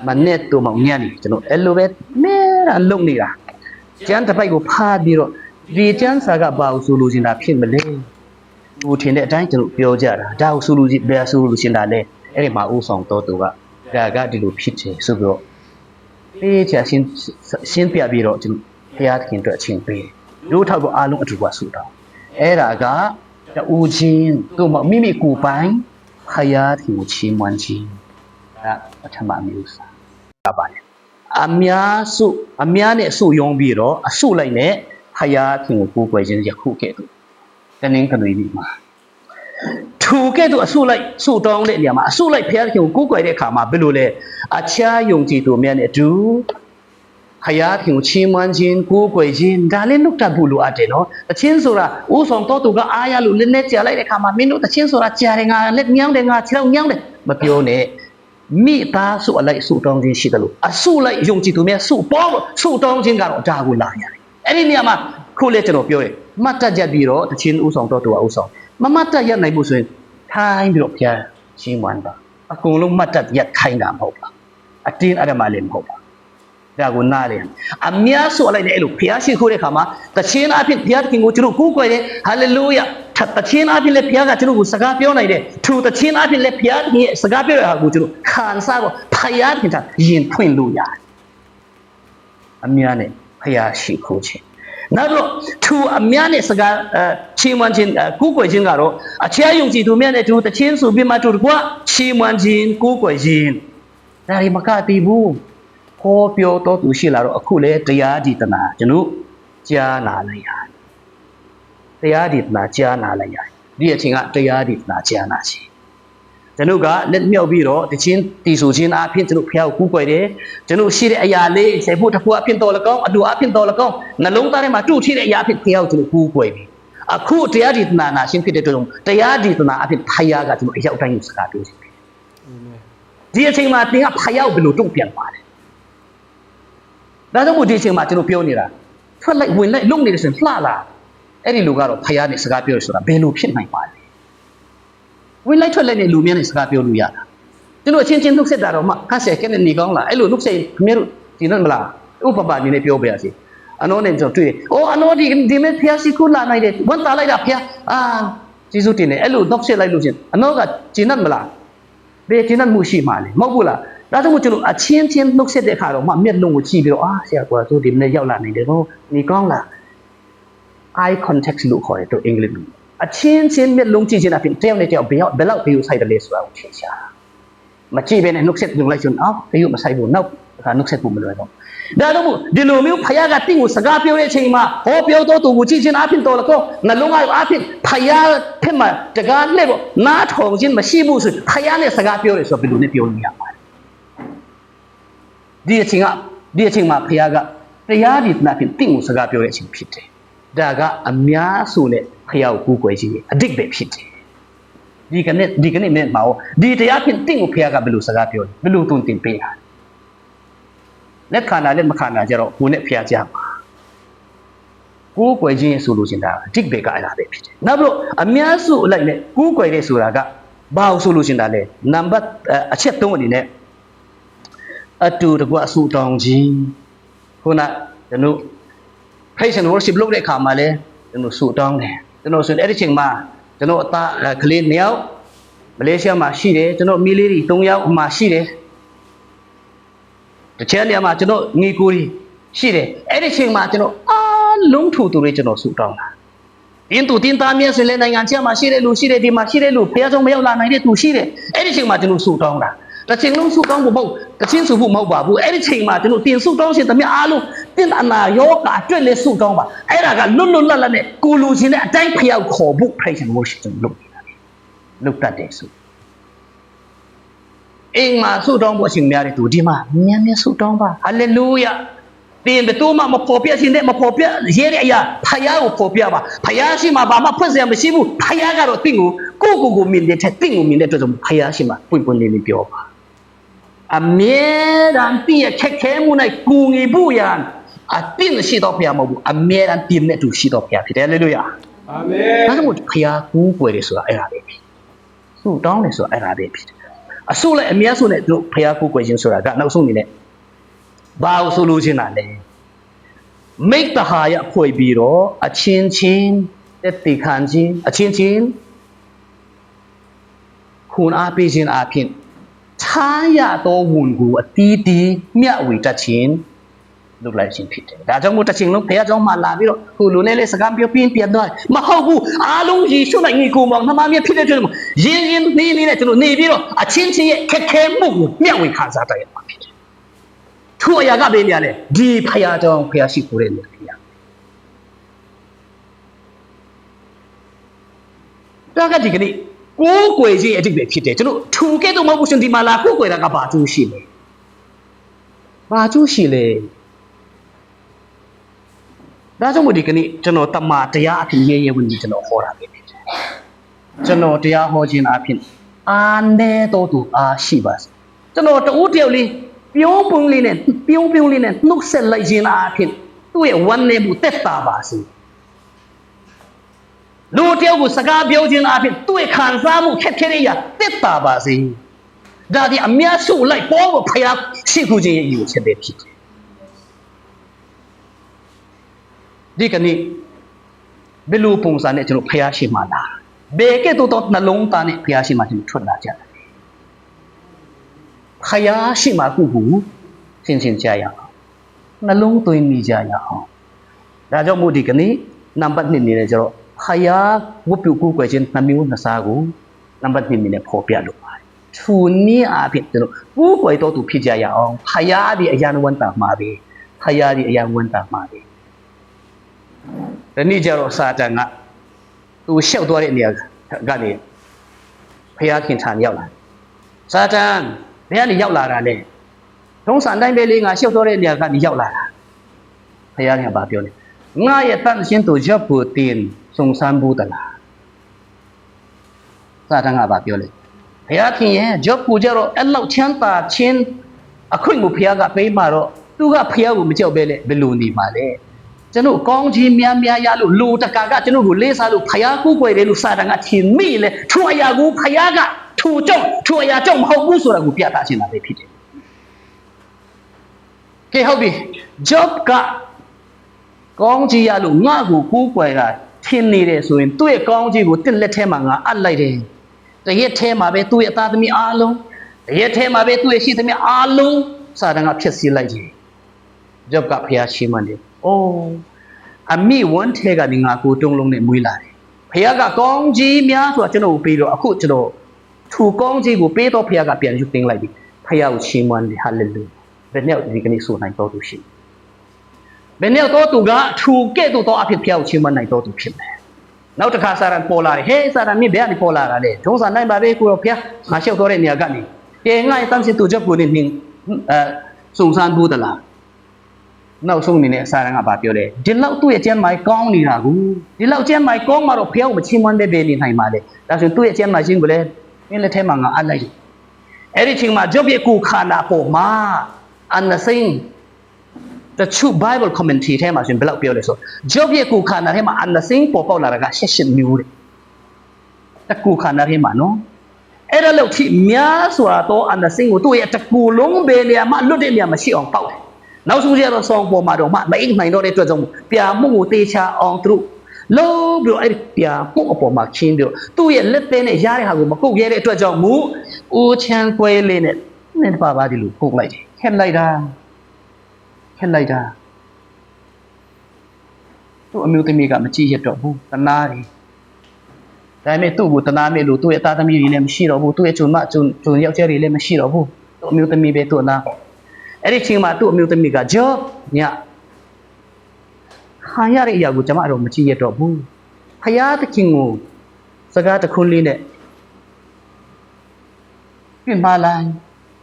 Manet tu mau nyani. Cuma elubet merah lung ni lah. Jangan terpakai go pad biro. Di jangan saga bau solusi nak pin beli. Utin dek jangan cuma biojar. Jauh solusi biar solusi dah le. Ini mau usang tu tu ga. Gaga di lu pitch subro. Pitch sin pia biro cuma. Payat kinto ching pe. Lu thao go alung atu wa su taw. Era ga ta u jin tu ma mimi ku pai payat ki chi mwan chi. Da pathama myu sa. Ba le. Amya ne su yong bi ro asu lai ne payat ki ku kwai jin yakhu ke tu. Taning kanui ni ma. Thu ke tu asu lai su tong le lia ma asu lai payat ki ku kwai de kha ma bi lo le acha yong ji tu mya ne tu Hayat yung chiman jin, kukway jin, dalin nuk tabulo ate no. Tachin sura, usong to tuga aya lu linet siya lai kama minu tachin sura chare nga let nyang de nga chilaw nyang de. Mapyo ne, mi ta su alay su tong jin shitalu. Asu lai yung jitu me su pong su tong jin garo dagu la ya. Eni niya ma kule chano pyo e. Mata jad biro tachin usong to tuwa usong. Mamata yan na ibusuin, time biro kya chiman ba. Akong lung mata yat kay nga mo ba. Atin ada malim mo ba. Dagun narian. Amya su alai ne elu piasi kure kama. Tachin apin piat kingu churu ku koi de. Hallelujah. Tachin apin le piaga churu saga pyo nai de. Tu tachin apin le piat ni saga pyo ha gu churu. Khan sa go payat kinta yin point lu ya. Amya ne piasi ku chi. Naro tu amya ne saga chiman jin ku koi jin garo. Achia yung ji tu mya ne tu tachin su bi ma tu kwa chiman jin ku koi jin. Dari maka tibu. Pio to tu shi la ro akhu le taya di tana janu cha na la ya taya di tana cha na la ya di a chin ga taya di tana cha na chi janu ga let myau bi ro ti chin ti su chin a phin janu phya ku kwai de janu shi de aya le sai phu thaphu a phin to la kaung adu a phin to la kaung na long ta de ma tu thi de aya phin phya janu ku kwai bi akhu taya di tana na shin phit de to taya di tana a phin phaya ga janu a yaw tai yu saka pyo chi di a chin ma tin ga phaya bi lo tung pian pa deဒါကြောင့်မို့ဒီအချိန်မှာကျွန်တော်ပြောနေတာထွက်လိုက်ဝင်လိုက်လုံနေတယ်ဆိုရင်လှလာအဲ့ဒီလူကတော့ဖယားနဲ့စကားပြောရဆိုတာဘယ်လိုဖြစ်နိုင်ပါလဲဝင်လိုက်ထွက်လိုက်နဲ့လူများနဲ့စကားပြောလို့ရတာကျွန်တော်အချင်းချင်းနှုတ်ဆက်တာတော့မှခက်ဆယ်ကဲနဲ့နေကောင်းလားအဲ့လိုနှုတ်ဆက်ခင်ဗျားတို့ဒီနော်မလားဥပပါနေနဲ့ပြောပြရစီအနောနဲ့ကျွန်တော်တွေ့အိုးအနောဒီမဲ့ဖယားစီခုလာနိုင်တယ်ဝန်တာလိုက်တာဖယားကျေးဇူးတင်တယ်အဲ့လိုနှုတ်ဆက်လိုက်လို့ချင်းအနောကဂျင်းနတ်မလားဘယ်ဂျင်းနတ်မှုရှိမှာလဲမဟုတ်ဘူးလားဒါကြောင့်ကျွန်တော်အချင်းချင်းနှုတ်ဆက်တဲ့အခါတော့မှမျက်လုံးကိုကြည့်ပြီးတော့ဆရာကွာသူဒီမနေ့ရောက်လာနေတယ်နော်နေကောင်းလား eye contact လို့ခေါ်တယ်သူအင်္ဂလိပ်လိုအချင်းချင်းမျက်လုံးကြည့်ချင်းအပြင်တယောက်နဲ့တယောက်ဘယ်လောက်ဘယ်လိုဆိုင်တယ်လဲဆိုတာကိုသိချာမကြည့်ဘဲနဲ့နှုတ်ဆက်လုပ်လိုက်ဆိုတော့ဘယ်လိုမဆိုင်ဘူးနောက်အခါနှုတ်ဆက်ဖို့မလွယ်တော့ဒါတော့ဒီလိုမျိုးဖယားကတင့်ကိုစကားပြောတဲ့အချိန်မှာဟောပြောတော့သူကိုကြည့်ချင်းအပြင်တော်တော့နှလုံးကအပြင်ဖယားဖက်မှာတကားနဲ့ပေါ့နားထောင်ခြင်းမရှိဘူးဆိုဖယားနဲ့စကားပြောတယ်ဆိုတော့ဘယ်လိုနဲ့ပြောလို့ရပါလဲဒီအချိန်မှာဖယားက တရားဒီနာဖြင့်တင့်ကိုစကားပြောတဲ့အချိန်ဖြစ်တယ်ဒါကအများစုနဲ့ဖျားကိုကူးကွယ်ခြင်းအတိတ်ပဲဖြစ်တယ်ဒီကနေ့မဲ့မှာဒီတရားဖြင့်တင့်ကိုဖျားကဘယ်လိုစကားပြောလဲဘယ်လိုတုံတင်ပေးတာလက်ခံတာလက်မခံတာကြတော့ကိုယ်နဲ့ဖျားကြမှာကူးကွယ်ခြင်းရဲ့ဆိုလိုချင်တာအတိတ်ပဲကအဲ့ဒါပဲဖြစ်တယ်နောက်ပြီးတော့အများစုအလိုက်နဲ့ကူးကွယ်တဲ့ဆိုတာကဘာလို့ဆိုလိုချင်တာလဲနံပါတ်အချက်3အနေနဲ့အတူတကွအဆူတောင်းခြင်းခုနကျွန်တော် Praise and worship လုပ်တဲ့အခါမှာလဲကျွန်တော်ဆူတောင်းတယ်ကျွန်တော်ဆိုအဲ့ဒီချိန်မှာကျွန်တော်အသားကလေး2ယောက်မလေးရှားမှာရှိတယ်ကျွန်တော်မိလေးတွေ3ယောက်မှာရှိတယ်တခြားနေရာမှာကျွန်တော်ညီကိုတွေရှိတယ်အဲ့ဒီချိန်မှာကျွန်တော်အားလုံးထူတူတွေကျွန်တော်ဆူတောင်းတာတင်းတူတင်းသားမြတ်ဆိုလဲနိုင်ငံခြားမှာရှိတဲ့လူရှိတယ်ဒီမှာရှိတဲ့လူဘုရားကျောင်းမရောက်လာနိုင်တဲ့သူရှိတယ်အဲ့ဒီချိန်မှာကျွန်တော်ဆူတောင်းတာတစ်ချိန်လုံးဆူတောင်းဖို့မဟုတ်တချင်းဆူဖို့မဟုတ်ပါဘူးအဲ့ဒီချိန်မှာကျွန်တော်တင်ဆူတောင်းရှင်တမအားလုံးတင်းအနာယောဂအတွက်လဲဆူတောင်းပါအဲ့ဒါကလွတ်လွတ်လပ်လပ်နဲ့ကိုလူချင်းနဲ့အတိုင်းဖျောက်ခေါ်ဖို့ praise and worship ကျွန်တော်လုပ်တတ်တယ်ဆိုအိမ်မှာဆူတောင်းဖို့အချိန်များတဲ့သူဒီမှာမြန်မြန်ဆူတောင်းပါဟာလေလုယာတင်ဘသူမှမပေါ်ပြရှင်တဲ့မပေါ်ပြရဲတဲ့အရာဖယားကိုပေါ်ပြပါဖယားရှိမှဘာမှဖွင့်စရာမရှိဘူးဖယားကတော့တင့်ကိုမြင်တဲ့ထက်တင့်ကိုမြင်တဲ့အတွက်ကြောင့်ဖယားရှိမှပွင့်ပွင့်လင်းလင်းပြောပါအမြဲတမ်းတင့်ရဲ့ခက်ခဲမှုနဲ့ကူညီဖို့ရန်အတင်းရှိတော့ဖယားမဟုတ်ဘူးအမြဲတမ်းတင်နဲ့တူရှိတော့ဖယားဖြစ်တယ်ဟာလေလုယာအာမင်ဒါကြောင့်ဖယားကူးကွယ်တယ်ဆိုတာအဲ့ဒါပဲဖြစ်သူ့တောင်းတယ်ဆိုတာအဲ့ဒါပဲဖြစ်အဆုလိုက်အမြဲဆုံးနဲ့တို့ဖယားကူးကွယ်ခြင်းဆိုတာကနောက်ဆုံးအနေနဲ့ဘာလို့ဆိုလို့ချင်းတာလဲမိတ္တဟာယဖွဲ့ပြီးတော့အချင်းချင်းတက်တီခံခြင်းအချင်းချင်းခုနအားပေးခြင်းအပြင်ထားရတော့ဝန်ကိုအတီးတီးမျှဝေတတ်ခြင်းလုပ်လိုက်ခြင်းဖြစ်တယ်ဒါကြောင့်မို့တစ်ချိန်လုံးဖခင်ကြောင့်မှလာပြီးတော့ဟိုလိုနဲ့လေစကားပြောပြင်းပြန်တော့မဟုတ်ဘူးအားလုံးယေရှုနဲ့ညီကိုမောင်နှမမြဖြစ်တဲ့ကျွန်တော်ရင်းနေနဲ့ကျွန်တော်နေပြီးတော့အချင်းချင်းရဲ့ခက်ခဲမှုကိုမျှဝေခံစားတတ်ရမှာဖြစ်တယ်ထို့အရာကဘယ်နေရာလဲဒီဖယားကြောင့်ဖယားရှိခိုးတဲ့နေရာဒါကဒီကနေ့ကိုးကွယ်ခြင်းအတိတ်ပဲဖြစ်တယ်ကျွန်တော်ထူခဲ့တော့မဟုတ်ဘူးရှင်ဒီမှာလာကိုးကွယ်တာကဘာကျိုးရှိလဲဘာကျိုးရှိလဲဒါကြောင့်မို့ဒီကနေ့ကျွန်တော်တမန်တရားအဖြစ်ရဲဝင်ပြီးကျွန်တော်ဟောတာပဲဖြစ်တယ်ကျွန်တော်တရားဟောခြင်းအဖြစ်အာနေတော်သူအားရှိပါစေကျွန်တော်တူတယောက်လေးပြုံးပြုံးလေးနဲ့နှုတ်ဆက်လိုက်ခြင်းအဖြစ်သူ့ရဲ့ဝမ်းနည်းမှုတက်တာပါစေလူတယောက်ကိုစကားပြောခြင်းအဖြစ်သူ့ရဲ့ခံစားမှုခက်ခဲရတက်တာပါစေဒါဒီအများစုလိုက်ပေါ်ကိုဖျားရှိခုခြင်းရဲ့အယူချက်ပဲဖြစ်တယ်ဒီကနေ့ဘယ်လိုပုံစံနဲ့ကျွန်တော်ဖျားရှိမှလားဘယ်ကဲ့သို့သောနှလုံးသားနဲ့ဖျားရှိမှကျွန်တော်ထွက်လာကြတယ်ဖယားရှိမှကိုရှင်းကြရအောင်နှလုံးသွင်းမိကြရအောင်ဒါကြောင့်မို့ဒီကနေ့နံပါတ်1နေလဲကျတော့ဖယားဝတ်ပြုကိုယ်ွယ်ခြင်းနှမျိုးနှစားကိုနံပါတ်2နဲ့ပေါ်ပြလို့ပါတယ်သူနည်းအားဖြင့်ကျွန်တော်ကိုယ်ွယ်တော်သူဖြစ်ကြရအောင်ဖယားဒီအယံဝန်တာမှာပဲဖယားဒီအယံဝန်တာမှာပဲဒီနေ့ကျတော့စာတန်ကသူရှောက်သွားတဲ့နေရာကနေဖယားခင်ထံရောက်လာစာတန်ဘယ်ကနေရောက်လာတာလဲထုံးစံတိုင်းပဲလေးငါရှောက်တော့တဲ့နေရာကနေရောက်လာတာဘုရားကဘာပြောလဲငါရဲ့တန်ရှင်းသူရပ်ဖို့တင်စုံစမ်းဘူးတလားစာတန်ကဘာပြောလဲဘုရားခင်ရဲ့ရပ်ဖို့ကြတော့အဲ့လောက်ချမ်းသာခြင်းအခွင့်ကိုဘုရားကပေးမှတော့သူကဘုရားကိုမကြောက်ပဲလေဘယ်လိုနေမှာလဲကျွန်တော်ကောင်းခြင်းများများရလို့လူတကာကကျွန်တော်ကိုလေးစားလို့ဘုရားကိုကိုယ်တယ်လို့စာတန်ကထင်မိလေထိုအရာကိုဘုရားကထိုအရာကြောင့်မဟုတ်ဘူးဆိုတာကိုပြသခြင်းတာပဲဖြစ်တယ်ကဲဟုတ်ပြီ job ကကောင်းကြီးရလို့ငါ့ကိုကူးကွယ်တာထင်နေတယ်ဆိုရင်သူ့ရဲ့ကောင်းကြီးကိုတစ်လက်ထဲမှာငါအပ်လိုက်တယ်တရက်ထဲမှာပဲသူ့ရဲ့အသားသမီးအားလုံးတရက်ထဲမှာပဲသူ့ရဲ့ရှိသမီးအားလုံးစာတန်ကဖျက်ဆီးလိုက်တယ် job ကဖျားရှိမှန်းတယ်အိုးအမိဝန်းထဲကနေငါကိုတုံးလုံးနဲ့မွေးလာတယ်ဖျားကကောင်းကြီးများဆိုတာကျွန်တော်ကိုပြီးတော့အခုကျွန်တော်ထူကောင်းကြီးကိုပေးတော့ဖျားကပြန်ယူသိမ်းလိုက်ပြီဖျားကိုချီးမွမ်းတယ်ဟာလေလုဘယ်နဲ့ဒီကနေ့ဆိုနိုင်တော့သူရှိဘယ်နဲ့တော့သူကထူကဲ့သို့တော့အဖြစ်ဖျားကိုချီးမွမ်းနိုင်တော့သူဖြစ်မယ်နောက်တစ်ခါစာရန်ပေါ်လာတယ်ဟေးစာရန်မင်းဘယ်ကနေပေါ်လာတာလဲထုံးစံနိုင်ပါပဲကိုရောဖျားငါလျှောက်တော့တဲ့နေရာကနေကဲငါ့ရဲ့တန်းစစ်သူချက်ကိုနေစုံစမ်းဘူးတလား နောက်ဆုံးအနေနဲ့စာရန်ကဘာပြောလဲဒီလောက်သူ့ရဲ့ကျမ်းမာကောင်းနေတာကိုဒီလောက်ကျမ်းမာကောင်းမှတော့ဖျောက်မချင်းမွန်းတဲ့ဘယ်နေနိုင်ပါလဲဒါဆိုသူ့ရဲ့ကျမ်းမာခြင်းကိုလည်းမင်းလက်ထဲမှာငါအပ်လိုက်တယ်အဲ့ဒီချိန်မှာဂျော့ရဲ့ကိုခန္ဓာပေါ်မှာအန်နစင်းThe true Bible commentary ထဲမှာရှင်ဘယ်လောက်ပြောလဲဆိုဂျော့ရဲ့ကိုခန္ဓာထဲမှာအန်နစင်းပေါ်ပေါက်လာတာက88မျိုးတဲ့တကူခန္ဓာထဲမှာနော်အဲ့ဒါလို့ထိများစွာတော့အန်နစင်းကိုသူ့ရဲ့တကူလုံးပဲနေရာမှာလွတ်တဲ့နေရာမှာရှိအောင်ပေါက်တယ်နောက်ဆုံးကျတော့ဆောင်းပေါ်မှာတော့မအိမ်နိုင်တော့တဲ့အတွက်ကြောင့်ပြာမှုကိုတေချာအောင်သူတို့လုံးပြီးအဲ့ဒီပြာမှုအပေါ်မှာခင်းပြီးသူ့ရဲ့လက်သေးနဲ့ရတဲ့ဟာကိုမကုတ်ရဲတဲ့အတွက်ကြောင့်မူဦးချမ်းကွဲလေးနဲ့နည်းပါဒီလိုကုတ်လိုက်တယ်ခက်လိုက်တာသူ့အမျိုးသမီးကမကြည့်ရတော့ဘူးတနာတယ်ဒါပေမဲ့သူ့ကိုတနာမဲ့လို့သူ့ရဲ့သားသမီးတွေလည်းမရှိတော့ဘူးသူ့ရဲ့ကျွန်ယောက်ျားတွေလည်းမရှိတော့ဘူးသူ့အမျိုးသမီးပဲသူ့နာအဲ့ဒီချိန်မှာသူ့အမျိုးသမီးကဂျော့ညခါရတဲ့အရာကိုကျွန်မတော့မကြည့်ရတော့ဘူးဖယားသခင်ကိုစကားတစ်ခုလေးနဲ့ပြင်ပါလိုက်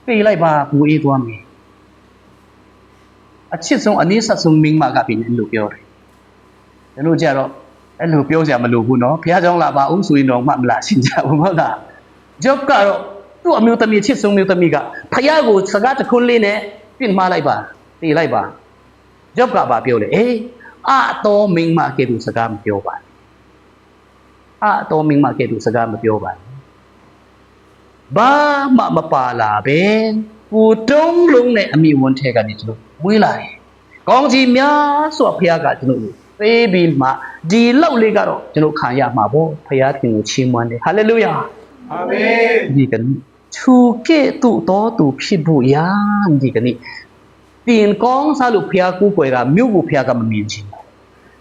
ပြေးလိုက်ပါဘူအေးသွားမယ်အချစ်ဆုံးအနည်းဆက်ဆုံးမင်းမကပြင်လို့ပြောတယ်ကျွန်တော်ကြတော့အဲ့လိုပြောစရာမလိုဘူးနော်ဘုရားကြောင့်လာပါအောင်ဆိုရင်တော့မှမလားရှင်းကြဘူးမဟုတ်လားဂျော့ကတော့သူ့အမျိုးသမီးချစ်ဆုံးမျိုးသမီးကဖယားကိုစကားတစ်ခုလေးနဲ့ပြင်မလိုက်ပါပြေးလိုက်ပါဂျော့ကဘာပြောလဲအေးအတော်မင်းမကဲသူစကားမပြောပါအတော်မင်းမကဲသူစကားမပြောပါဘာမှမပါလာပဲကိုတုံးလုံးနဲ့အမိဝန်ထဲကနေကျွန်တော်မွေးလာတယ်ကောင်းကြီးများစွာဖခင်ကကျွန်တော်ပေးပြီးမှဒီလောက်လေးကတော့ကျွန်တော်ခံရမှာပေါ့ဖခင်ကိုချီးမွမ်းတယ်ဟာလေလုယာအာမင်ဒီကနေ့သူကဲ့သို့တော်သူဖြစ်ဖို့ရာဒီကနေ့တင်ကောင်းစားလို့ဖခင်ကိုကိုယ်ကမြို့ကိုဖခင်ကမမြင်ချင်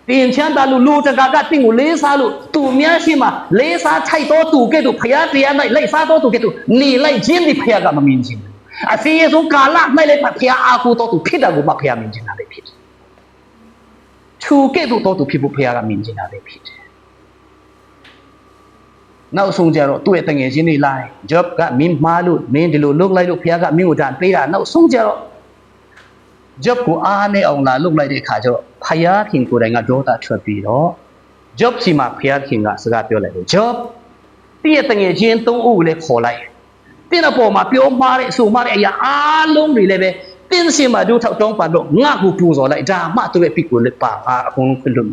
တင်ချမ်းသာလို့လူတကာကတင့်ကိုလေးစားလို့သူများရှိမှလေးစားထိုက်တော်သူကဲ့သို့ဖခင်တရား၌လိုက်စားတော်သူကဲ့သို့နေလိုက်ခြင်းဒီဖခင်ကမမြင်ချင်အစီအဆုံးကာလ၌လည်းဖခင်အားကိုတော်သူဖြစ်တာကိုမှဖခင်မြင်ချင်တာပဲဖြစ်တယ်သူကဲ့သို့တော်သူဖြစ်ဖို့ဖခင်ကမြင်ချင်တာပဲဖြစ်တယ်နောက်ဆုံးကြတော့သူ့ရဲ့တငယ်ချင်းတွေလာတယ်ဂျော့ကမင်းမားလို့မင်းဒီလိုလုပ်လိုက်လို့ဖခင်ကမင်းကိုဒါပေးတာနောက်ဆုံးကြတော့ဂျော့ကိုအားနဲ့အောင်လာလုပ်လိုက်တဲ့အခါကျတော့ဖခင်ကိုယ်တိုင်ကဒေါသထွက်ပြီးတော့ဂျော့စီမှာဖခင်ကစကားပြောလိုက်တယ်ဂျော့တည့်ရဲ့တငယ်ချင်း၃ဦးကိုလည်းခေါ်လိုက်တင်းအပေါ်မှာပြောမှားတဲ့အဆိုမှားတဲ့အရာအားလုံးတွေလည်းပဲတင်းစင်မှာတို့ထောက်တောင်းပန်တော့ငါ့ကိုပူဇော်လိုက်ဒါမှသူ့ရဲ့ပြစ်ကိုလည်းပါအကုန်လုံးပြလို့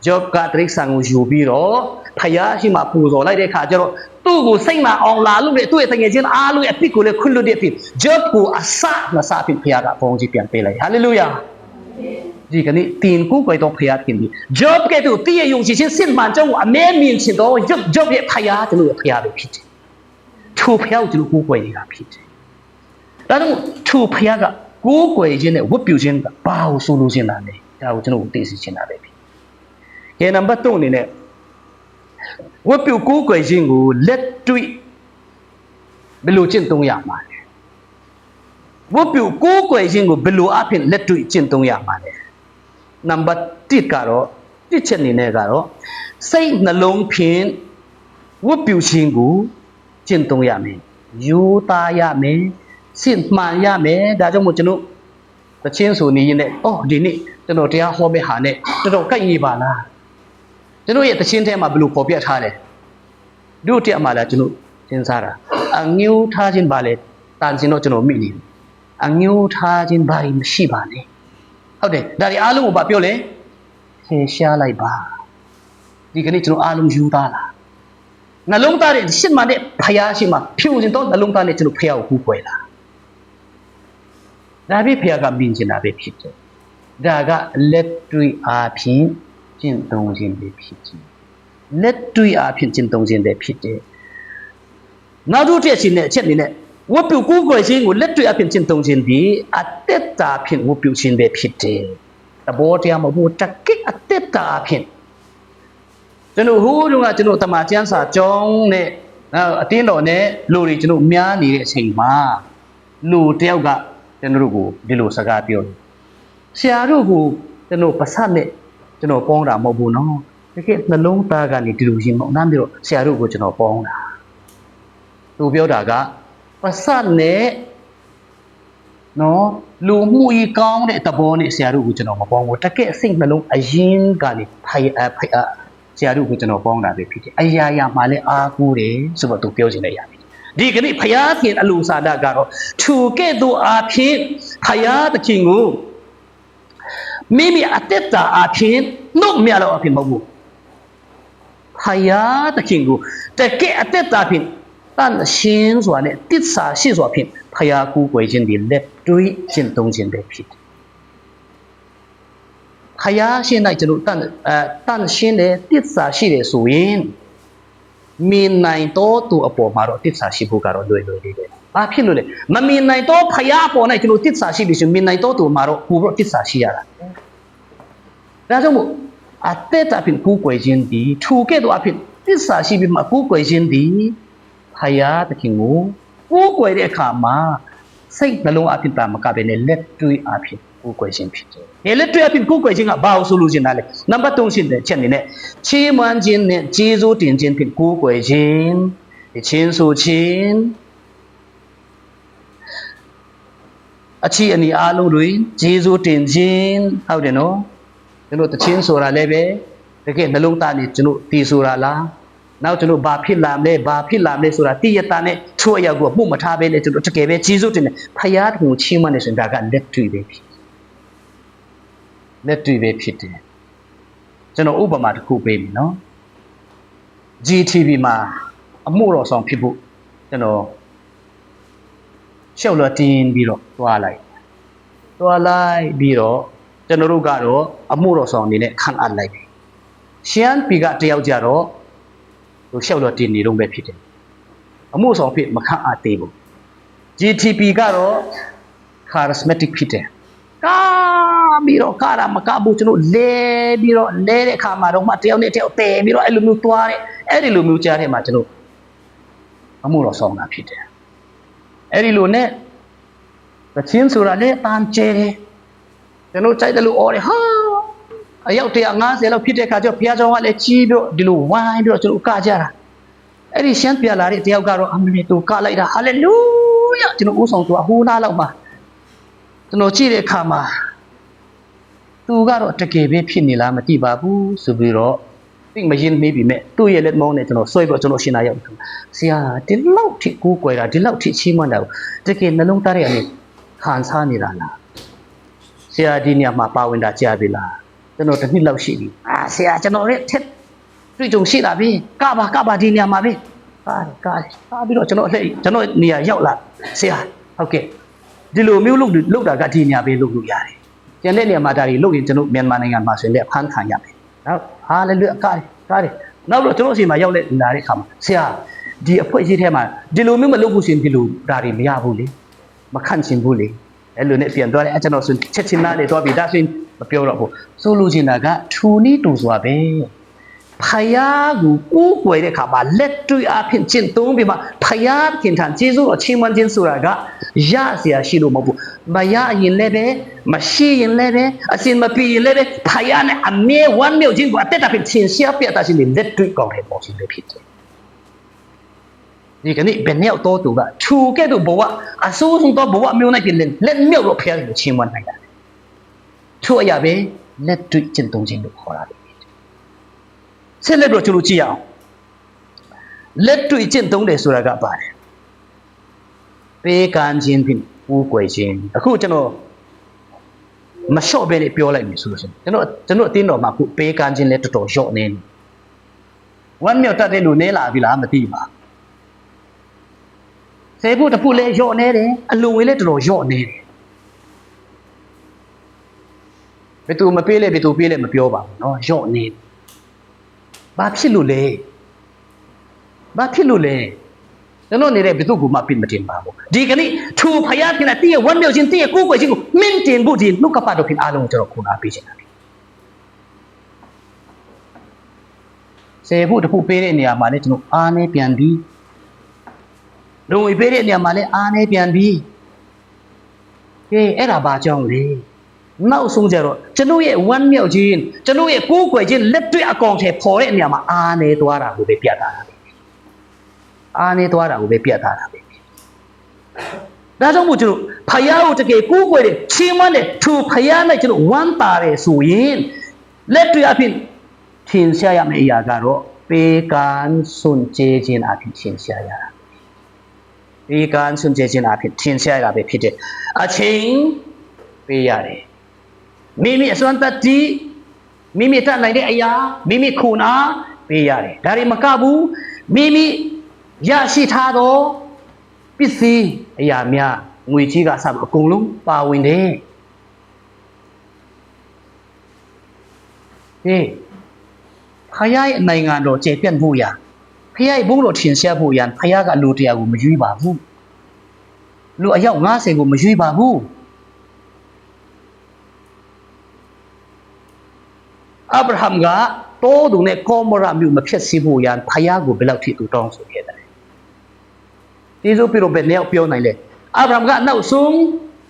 ဂျော့ကတရိတ်ဆန်ကိုယူပြီးတော့ဖခင်ရှိမှပူဇော်လိုက်တဲ့အခါကျတော့သူ့ကိုစိတ်မအောင်လာလို့လေသူ့ရဲ့တငယ်ချင်းအားလုံးရဲ့အပြစ်ကိုလည်းခွင့်လွတ်တဲ့အဖြစ်ဂျော့ကိုအစမစအဖြစ်ဖခင်ကဘုန်းကြီးပြန်ပေးလိုက်ဟာလေလုယာဒီကနေ့တင်ကိုကိုတော့ဖခင်ဒီဂျော့ကဲ့သို့တည့်ရဲ့ယုံကြည်ခြင်းစစ်မှန်ကြောင်းကိုအမြဲမြင်ချင်တော့ဂျော့ရဲ့ဖခင်ကျွန်တော်ရဲ့ဖခင်ပဲဖြစ်တယ်သူဖျောက်ကျွန်တော်ကိုယ်ွယ်နေတာဖြစ်တယ်။ဒါကြောင့်သူဖျားကကိုယ်ွယ်ခြင်းနဲ့ဝတ်ပြုခြင်းကဘာလို့ဆိုလို့ခြင်းလားလဲ။ဒါကိုကျွန်တော်သိစေချင်တာပဲဖြစ်။ကဲနံပါတ်3အနေနဲ့ဝတ်ပြုကိုယ်ွယ်ခြင်းကိုလက်တွေ့ဘယ်လိုကျင့်သုံးရမှာလဲ။ဝတ်ပြုကိုယ်ွယ်ခြင်းကိုဘယ်လိုအဖြစ်လက်တွေ့ကျင့်သုံးရမှာလဲ။နံပါတ်1ကတော့တစ်ချက်အနေနဲ့ကတော့စိတ်နှလုံးဖြင့်ဝတ်ပြုခြင်းကိုကျင့်သုံးရမယ်ယူသားရမယ်စစ်မှန်ရမယ်ဒါကြောင့်မို့ကျွန်တော်တချင်းဆိုနေရင်လည်းဒီနေ့ကျွန်တော်တရားဟောမဲ့ဟာနဲ့တော်တော်ကိုက်ညီပါလားကျွန်တော်ရဲ့တချင်းထဲမှာဘယ်လိုပေါ်ပြထားလဲတို့တက်မှာလားကျွန်တော်စဉ်းစားတာအငြိုးထားခြင်းပါလေတန်ခြင်းတော့ကျွန်တော်မိနေတယ်အငြိုးထားခြင်းဘာမရှိပါနဲ့ဟုတ်တယ်ဒါတွေအားလုံးကိုပြောလဲဖယ်ရှားလိုက်ပါဒီကနေ့ကျွန်တော်အားလုံးယူသားလားနှလုံးသားနဲ့ရှစ်မှန်တဲ့ဖယားရှိမှဖြူစင်တော့နှလုံးသားနဲ့ကျွန်တော်ဖယားကိုကူးကွယ်လာဒါပဲဖယားကမြင်ချင်တာပဲဖြစ်တယ်ဒါကလက်တွေ့အားဖြင့်ကျင့်သုံးခြင်းပဲဖြစ်တယ်လက်တွေ့အားဖြင့်ကျင့်သုံးခြင်းပဲဖြစ်တယ်နောက်တစ်ချက်ချင်းနဲ့အချက်အနေနဲ့ဝတ်ပြုကူးကွယ်ခြင်းကိုလက်တွေ့အားဖြင့်ကျင့်သုံးခြင်းဒီအတက်တာဖြင့်ဝတ်ပြုခြင်းပဲဖြစ်တယ်သဘောတရားမဟုတ်တကယ့်အတက်တာဖြင့်ကျွန်တော်ဟိုးတုန်းကကျွန်တော်တမန်ကျမ်းစာကျောင်းနဲ့အတင်းတော်နဲ့လူတွေကျွန်တော်များနေတဲ့အချိန်မှာလူတယောက်ကကျွန်တော်တို့ကိုဒီလိုစကားပြောတယ်ဆရာတို့ကိုကျွန်တော်ပါစနဲ့ကျွန်တော်ပေါင်းတာမဟုတ်ဘူးနော်တကယ်နှလုံးသားကနေဒီလိုရှင်မအောင်နားပြီးတော့ဆရာတို့ကိုကျွန်တော်ပေါင်းတာသူပြောတာကပါစနဲ့ နော်လူမှုရေးကောင်းတဲ့သဘောနဲ့ဆရာတို့ကိုကျွန်တော်မပေါင်းဘူးတကယ့်စိတ်နှလုံးအရင်ကနေဆရာတို့ကိုကျွန်တော်ပေါင်းတာပဲဖြစ်တယ်အရာရာမှာလည်းအားကိုးတယ်ဆိုတော့သူပြောချင်တဲ့အရာပဲဒီကနေ့ဖယားခင်အလိုစာဒကတော့ထူကဲ့သို့အားဖြင့်ဖယားသခင်ကိုမိမိအသက်တာအားဖြင့်နှုတ်မြတော့အဖြစ်မဟုတ်ဘူးဖယားသခင်ကိုတကယ့်အသက်တာဖြင့်တန်ရှင်းစွာနဲ့တစ္ဆာရှိစွာဖြင့်ဖယားကူးကွယ်ခြင်းဒီလက်တွေးကျင့်သုံးခြင်းပဲဖြစ်တယ်ဖယားရှင်း၌ကျွန်တော်တန်ရှင်းတဲ့တစ္ဆာရှိတယ်ဆိုရင်မြင်နိုင်တော့သူအပေါ်မှာတော့တစ္ဆာရှိဖို့ကတော့လွယ်လွယ်လေးပဲဘာဖြစ်လို့လဲမမြင်နိုင်တော့ဖယားပေါ်၌ကျွန်တော်တစ္ဆာရှိပြီဆိုမြင်နိုင်တော့သူမှာတော့ကိုယ်တော့တစ္ဆာရှိရတာဒါကြောင့်မို့အသက်တာဖြင့်ကူးကွယ်ခြင်းဒီထူကဲ့သို့အဖြစ်တစ္ဆာရှိပြီးမှကူးကွယ်ခြင်းဒီဖယားသခင်ကိုကူးကွယ်တဲ့အခါမှာစိတ်နှလုံးအဖြစ်တာမကဘဲနဲ့လက်တွေးအဖြစ်ကူးကွယ်ခြင်းဖြစ်တယ်။ဒီလက်တွေးအဖြစ်ကူးကွယ်ခြင်းကဘာလို့ဆိုလို့ခြင်းလဲ။နံပါတ်3ရှင်းတဲ့ချက်အနေနဲ့ချီးမွမ်းခြင်းနဲ့ကျေးဇူးတင်ခြင်းဖြင့်ကူးကွယ်ခြင်းချင်းဆိုခြင်းအချီအနီအားလုံးတွေကျေးဇူးတင်ခြင်းဟုတ်တယ်နော်။ကျွန်တော်တခြင်းဆိုတာလည်းပဲတကယ်နှလုံးသားနဲ့ကျွန်တော်တည်ဆိုတာလားနောက်ကျွန်တော်ဘာဖြစ်လာမလဲဆိုတာတည်ရတာနဲ့ထိုးအရာကိုမှုမထားဘဲနဲ့ကျွန်တော်တကယ်ပဲကျေးဇူးတင်တယ်ဖယားကိုချီးမွမ်းနေဆိုတာကလက်တွေ့ပဲဖြစ်တယ်ကျွန်တော်ဥပမာတစ်ခုပေးမယ်နော် GTV မှာအမှုတော်ဆောင်ဖြစ်ဖို့ကျွန်တော်ရှောက်လို့တင်ပြီးတော့တွားလိုက်ပြီးတော့ကျွန်တော်တို့ကတော့အမှုတော်ဆောင်အနေနဲ့ခံအပ်လိုက်တယ်ရှမ်းပြည်ကတယောက်ကြတော့သူရှောက်လို့တင်နေတော့ပဲဖြစ်တယ်အမှုဆောင်ဖြစ်မခံအပ်သေးဘူး GTP ကတော့ charismatic ဖြစ်တယ်ကာပြီးတော့ကာတာမကဘူးကျွန်တော်လဲပြီးတော့လဲတဲ့အခါမှာတော့မှတယောက်နဲ့တယောက်တဲပြီးတော့အဲ့လိုမျိုးတွားတဲ့အဲ့ဒီလိုမျိုးကြားထဲမှာကျွန်တော်အမှုတော်ဆောင်တာဖြစ်တယ်အဲ့ဒီလိုနဲ့သချင်းဆိုတာလေတန်ကျဲတယ်ကျွန်တော်ကြိုက်တယ်လို့អော်တယ်ဟာအယောက်150လောက်ဖြစ်တဲ့အခါကျတော့ဘုရားကျောင်းကလည်းကြီးပြီးတော့ဒီလိုဝိုင်းပြီးတော့ကျွန်တော်ကကြတာအဲ့ဒီရှမ်းပြလာတဲ့တယောက်ကတော့အမလီတူကလိုက်တာဟာလေလုယာကျွန်တော်ဦးဆောင်သူအဟိုးနားလောက်မှာကျွန်တော်ကြည့်တဲ့အခါမှာသူကတော့တကယ်ပဲဖြစ်နေလားမသိပါဘူးဆိုပြီးတော့သိမရင်မေးပြီမဲ့သူ့ရဲ့လက်မောင်းနဲ့ကျွန်တော်ဆွဲပြီးတော့ကျွန်တော်ရှင်းလာရောက်ဆရာဒီလောက်ထိကိုးကွယ်တာဒီလောက်ထိချီးမွမ်းတာကိုတကယ်နှလုံးသားရဲ့အနေခံစားနေတာလားဆရာဒီနေရာမှာပါဝင်တာကြားပြီလားကျွန်တော်တစ်နှစ်လောက်ရှိပြီဆရာကျွန်တော်ရဲ့ထက်တွေ့ကြုံရှိတာပြီကပါဒီနေရာမှာပဲကာပြီးတော့ကျွန်တော်နေရာရောက်လာဆရာဟုတ်ကဲ့ဒီလိုမျိုးလုပ်တာကဒီနေရာပဲလုပ်လို့ရတယ်ကျန်တဲ့နေရာမှာဒါတွေလုပ်ရင်ကျွန်တော်မြန်မာနိုင်ငံမှာဆိုရင်လည်းဖမ်းခံရတယ်နော်ဟာလည်းလွတ်ကားတယ်နောက်တော့ကျွန်တော်အစီမှာရောက်လာတဲ့ခါမှာဆရာဒီအဖွဲ့အစည်းထဲမှာဒီလိုမျိုးမလုပ်ဘူးရှင်ဒီလိုဒါတွေမရဘူးလေမခန့်ချင်ဘူးလေအဲ့လိုနဲ့ပြန်သွားတယ်ကျွန်တော်ဆိုချက်ချင်းသားတွေသွားပြီးဒါဆိုရင်မပြောတော့ဘူးဆိုလိုချင်တာကထူနီးတူစွာပဲဖယားကိုကိုးကွယ်တဲ့အခါမှာလက်တွေ့အဖြစ်ကျင့်သုံးပြီးမှဖယားခင်ထံကျေးဇူးတော်ချီးမွမ်းခြင်းဆိုတာကရเสียရှိလို့မဟုတ်ဘူးမရရင်လည်းပဲမရှိရင်လည်းပဲအစင်မပြေရင်လည်းပဲဖယားနဲ့အမြဲဝမ်းမြောက်ခြင်းကိုအသက်တာဖြင့်သင်ရှားပြတာရှိနေလက်တွေ့ကောင်းတဲ့ပေါ်ခြင်းပဲဖြစ်တယ်ဒီကနေ့ဘယ်နှယောက်တော့သူကထူကဲ့သို့ဘဝအဆိုးဆုံးတော့ဘဝမျိုးနဲ့ပြင်လက်မြောက်တော့ဖယားကိုချီးမွမ်းနိုင်တာထို့အရာပဲလက်တွေ့ကျင့်သုံးခြင်းလို့ခေါ်တာဆက်လက်တော့ကျွန်တော်ကြည့်ရအောင်လက်တွေ့ကျင့်သုံးတယ်ဆိုတာကပါတယ်ပေးကမ်းခြင်းဖြင့်ကိုးကွယ်ခြင်းအခုကျွန်တော်မလျှော့ပဲနဲ့ပြောလိုက်ပြီဆိုလို့ရှိရင်ကျွန်တော်အတင်းတော်မှာအခုပေးကမ်းခြင်းလည်းတော်တော်လျှော့နေဝမ်းမြောက်တတ်တဲ့လူနေလာပြီလားမသိပါဆယ်ဖို့တစ်ဖို့လည်းလျှော့နေတယ်အလုံဝင်လည်းတော်တော်လျှော့နေတယ်ဘယ်သူမပေးလဲဘယ်သူပေးလဲမပြောပါဘူးเนาะလျှော့နေဘာဖြစ်လို့လဲကျွန်တော်နေတဲ့ဘယ်သူကမှပြစ်မတင်ပါဘူးဒီကနေ့ထူဖယားကတည်းကဝမ်းမြောက်ခြင်းတည်းကိုကိုယ်ချင်းကိုမင်းတင်ဖို့ဒီနှုတ်ကပတ်တော်ဖြင့်အားလုံးကျွန်တော်ခုနပေးချင်တာဆယ်ဖို့တစ်ခုပေးတဲ့နေရာမှာလည်းကျွန်တော်အားနေပြန်ပြီးလုံဝေပေးတဲ့နေရာမှာလည်းအားနေပြန်ပြီးကဲအဲ့ဒါဘာကြောင့်လဲနောက်ဆုံးကြတော့ကျွန်တော်ရဲ့ဝမ်းမြောက်ခြင်းကျွန်တော်ရဲ့ကိုးကွယ်ခြင်းလက်တွေ့အကောင်ထဲပေါ်တဲ့နေရာမှာအားနေသွားတာကိုပဲပြတ်တာပဲ ဒါကြောင့်မို့ကျွန်တော်ဖယားကိုတကယ်ကိုးကွယ်တဲ့ချီးမွမ်းတဲ့သူဖယားနဲ့ကျွန်တော်ဝမ်းသာတယ်ဆိုရင်လက်တွေ့အဖြစ်ထင်ရှားရမယ့်အရာကတော့ပေကန်စွန့်ကြဲခြင်းအဖြစ်ထင်ရှားရတာပေကန်စွန့်ကြဲခြင်းအဖြစ်ထင်ရှားရတာပဲဖြစ်တဲ့အချိန်ပေးရတယ်မိမိအစွမ်းတတိမိမိတတ်နိုင်တဲ့အရာမိမိခုနာပေးရတယ်ဒါတွေမကဘူးမိမိရရှိထားသောပစ္စည်းအရာများငွေကြီးကစပြီးအကုန်လုံးပါဝင်တယ်ဟေးဖယားရဲ့နိုင်ငံတော်ကျေပြတ်ဖို့ရဖယားရဲ့ဘုန်းတော်ထင်ရှားဖို့ရဖယားကလူတရားကိုမရွေးပါဘူးလူအယောက်90ကိုမရွေးပါဘူးအာဗြဟံကတိုးသူနဲ့ကောမရမြို့မဖြစ်စီဖို့ရဖယားကိုဘယ်လောက်ထိသူတောင်းဆိုခဲ့တယ်ဒီလိုပြောဘယ်နဲ့ပြောနိုင်လဲအာဗြဟံကနောက်ဆုံး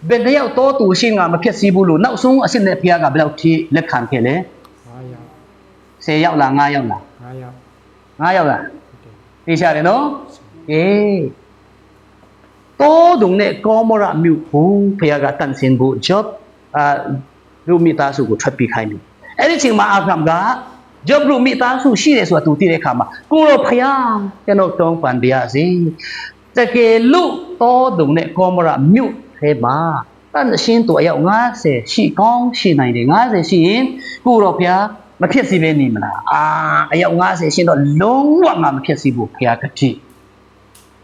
ဘယ်နဲ့တော့သူရှင်းကမဖြစ်စီဘူးလို့နောက်ဆုံးအစစ်နဲ့ဖယားကဘယ်လောက်ထိလက်ခံခဲ့လဲ10ယောက်လား9ယောက်လား9ယောက်လားသိချတယ်နော်အေးတိုးသူနဲ့ကောမရမြို့ကိုဖယားကတန်ဆင်ဖို့ job လူမိသားစုကိုထွက်ပြေးခိုင်းတယ်အဲ့ဒီချိန်မှာအာဗြဟံက job လူမိသားစုရှိတယ်ဆိုတာသူသိတဲ့အခါမှာကိုရောဖယားကျွန်တော်တောင်းပန်ပါရစေတကယ်လို့တိုးသူနဲ့ကောမရမြို့ထဲမှာတန်ရှင်းသူအယောက်90ရှိကောင်းရှိနိုင်တယ်90ရှိရင်ကိုရောဖယားမဖြစ်စီပဲနေမလားအယောက်90ရှင်းတော့လုံးဝငါမဖြစ်စီဘူးဖယားကတိ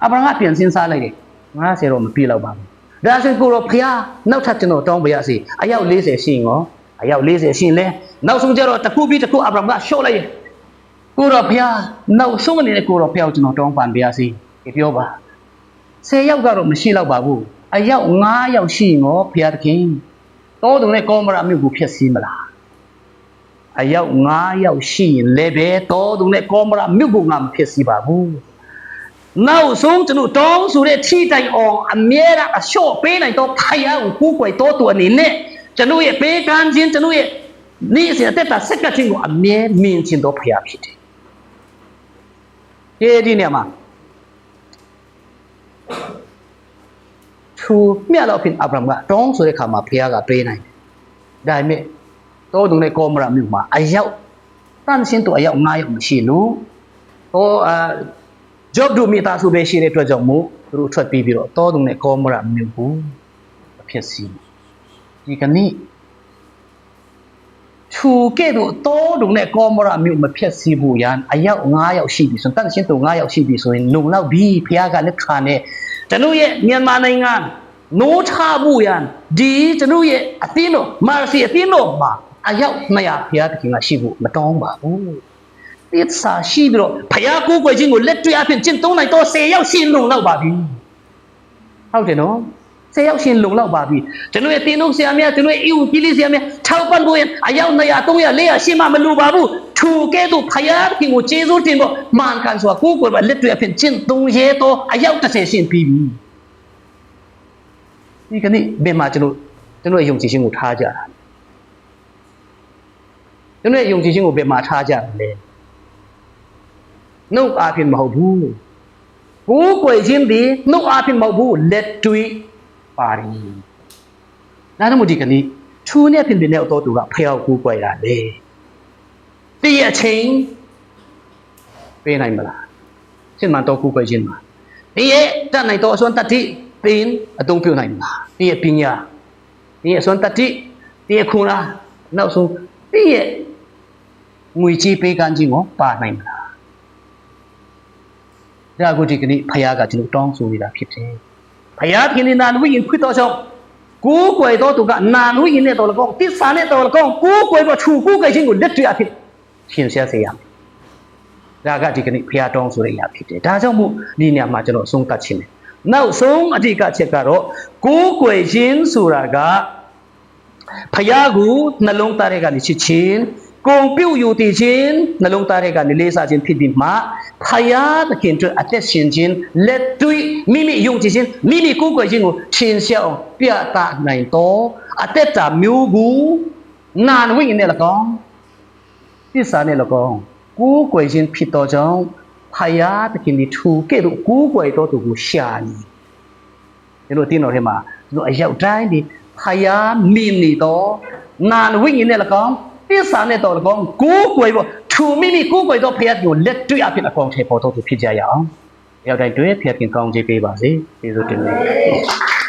အာဗြဟံကပြန်စဉ်းစားလိုက်တယ်90တော့မပြည့်တော့ပါဘူးဒါဆိုကိုရောဖယားနောက်ထပ်ကျွန်တော်တောင်းပါရစေအယောက်40ရှိရင်ရောအယောက်40ရှိရင်လဲနောက်ဆုံးကျတော့တစ်ခုပြီးတစ်ခုအာဗြဟံကရှော့လိုက်ကိုရောဖယားနောက်ဆုံးအနေနဲ့ကိုရောဖယားကိုကျွန်တော်တောင်းပန်ပါရစေပြောပါ10ယောက်ကတော့မရှိတော့ပါဘူးအယောက်9ယောက်ရှိရင်ရောဖယားသခင်တိုးသူနဲ့ကောမရမြို့ကိုဖြစ်စီမလားအယောက်9ယောက်ရှိရင်လည်းပဲတိုးသူနဲ့ကောမရမြို့ကိုငါမဖြစ်စီပါဘူးနောက်ဆုံးကျွန်တော်တောင်းဆိုတဲ့ထိတိုင်အောင်အမြဲတမ်းအလျှော့ပေးနိုင်တော့ဖယားကိုကိုးကွယ်တော်သူအနေနဲ့ကျွန်တော်ရဲ့ပေးကမ်းခြင်းကျွန်တော်ရဲ့နေ့စဉ်အသက်တာဆက်ကချင်းကိုအမြဲမြင်ခြင်းတော့ဖယားဖြစ်တယ်ဒီနေရာမှာသူမြတ်တော်ဖြစ်အာဗြဟံကတောင်းဆိုတဲ့အခါမှာဖယားကပေးနိုင်တယ်ဒါပေမဲ့တိုးသူနဲ့ကောမရမြို့မှာအယောက်တန်ရှင်းသူအယောက်9ယောက်မရှိလို့job တို့မိသားစုပဲရှိတဲ့အတွက်ကြောင့်မို့သူတို့ထွက်ပြီးတော့တိုးသူနဲ့ကောမရမြို့ကိုဖြစ်စီဒီကနေ့သူကဲ့သို့တိုးသူနဲ့ကောမရမြို့မဖြစ်စီဘူးရန်အယောက်9ယောက်ရှိပြီဆိုတန်ရှင်းသူ9ယောက်ရှိပြီဆိုရင်လုံလောက်ပြီဖယားကလက်ခံတဲ့ကျွန်တော်ရဲ့မြန်မာနိုင်ငံနိုးချဖို့ရန်ဒီကျွန်တော်ရဲ့အသင်းတော်မာစီအသင်းတော်မှာအယောက်200ဖယားတခင်ကရှိဖို့မတောင်းပါဘူးတိစာရှိပြီးတော့ဖယားကိုးကွယ်ခြင်းကိုလက်တွေ့အဖြစ်ကျင့်သုံးနိုင်တော့10ယောက်ရှိလုံလောက်ပါပြီဟုတ်တယ်နော်10ယောက်ရှိလုံလောက်ပါပြီကျွန်တော်ရဲ့တင်းတို့ဆရာများကျွန်တော်ရဲ့အီဝကြီးလေးဆရာများထောက်ပံ့ဖို့အယောက်200 300 400ရှိမှမလိုပါဘူးသူကဲ့သို့ဖယားတခင်ကိုကျေးဇူးတင်ဖို့မှန်ကန်စွာကိုးကွယ်ပါလက်တွေ့အဖြစ်ကျင့်သုံးရဲတော့အယောက်30ရှိပြီဒီကနေ့ဘယ်မှာကျွန်တော်ယုံကြည်ခြင်းကိုထားကြတာကျွန်တော်ယုံကြည်ခြင်းကိုဘယ်မှာထားကြတယ်လဲနှုတ်အားဖြင့်မဟုတ်ဘူးကိုးကွယ်ခြင်းဒီနှုတ်အားဖြင့်မဟုတ်ဘူးလက်တွေ့ပါတယ်ဒါကြောင့်ဒီကနေ့ထူးနဲ့ဖြစ်တဲ့တော့သူကဖျောက်ကိုးကွယ်တာလေတည့်အချင်းပေးနိုင်မလားရှင်းမှတော့ကိုးကွယ်ခြင်းမှာတည့်တတ်နိုင်တော့အစွမ်းတတိပင်အသုံးပြုနိုင်မလားတည့်ပညာတည့်အစွမ်းတတိတည့်ခုလားနောက်ဆုံးတည့်ငွေကြီးပေးကမ်းခြင်းကိုပါနိုင်မလားဒါကိုဒီကနေ့ဖယားကကျွန်တော်တောင်းဆိုနေတာဖြစ်တယ်ဖယားခင်နေနာဝိညာဉ်ခွတ်တော်ကြောင့်ကိုးကွယ်တော်သူကနာဝိညာဉ်နဲ့တော်လကောင်းတစ္ဆာနဲ့တော်လကောင်းကိုးကွယ်တော့ထူကိုးကွယ်ခြင်းကိုလက်တွေ့အဖြစ်ရှင်းရှင်းစေရမယ်ဒါကဒီကနေ့ဖယားတောင်းဆိုတဲ့အရာဖြစ်တယ်ဒါကြောင့်မို့ဒီနေရာမှာကျွန်တော်အဆုံးသတ်ခြင်းတယ်နောက်ဆုံးအဓိကချက်ကတော့ကိုးကွယ်ခြင်းဆိုတာကဖယားကိုနှလုံးသားထဲကနေချစ်ခြင်းကိုယ်ပြုတ်ယူတည်ခြင်းနှလုံးသားထဲကနေလေးစားခြင်းဖြစ်ပြီးမှဖယားသခင်တို့အသက်ရှင်ခြင်းလက်တွေ့မိမိယုံကြည်ခြင်းမိမိကိုယ်ကွယ်ခြင်းကိုရှင်းရှင်းအောင်ပြသနိုင်တော့အသက်တာမျိုးကိုနာဝိညာဉ်နဲ့၎င်းသစ္စာနဲ့၎င်းကိုယ်ကွယ်ခြင်းဖြစ်တော့ကြောင့်ဖယားသခင်ဒီထူကဲ့သို့ကိုယ်ကွယ်တော်သူကိုရှာနေ ဒီလိုတင်းတော်ထဲမှာတို့အရောက်တိုင်းဒီဖယားမြင်နေတော့နာဝိညာဉ်နဲ့၎င်းတစ္ဆာနဲ့တော့၎င်းကိုးကွယ်ဖို့ထူမိမိကိုးကွယ်တော့ဖယားကိုလက်တွေ့အဖြစ်အကောင်ထဲပေါ်တော့ဖြစ်ကြရအောင်ရောက်တိုင်းတွေ့ဖယားခင်ကောင်းချီးပေးပါစေကျေးဇူးတင်ပါတယ်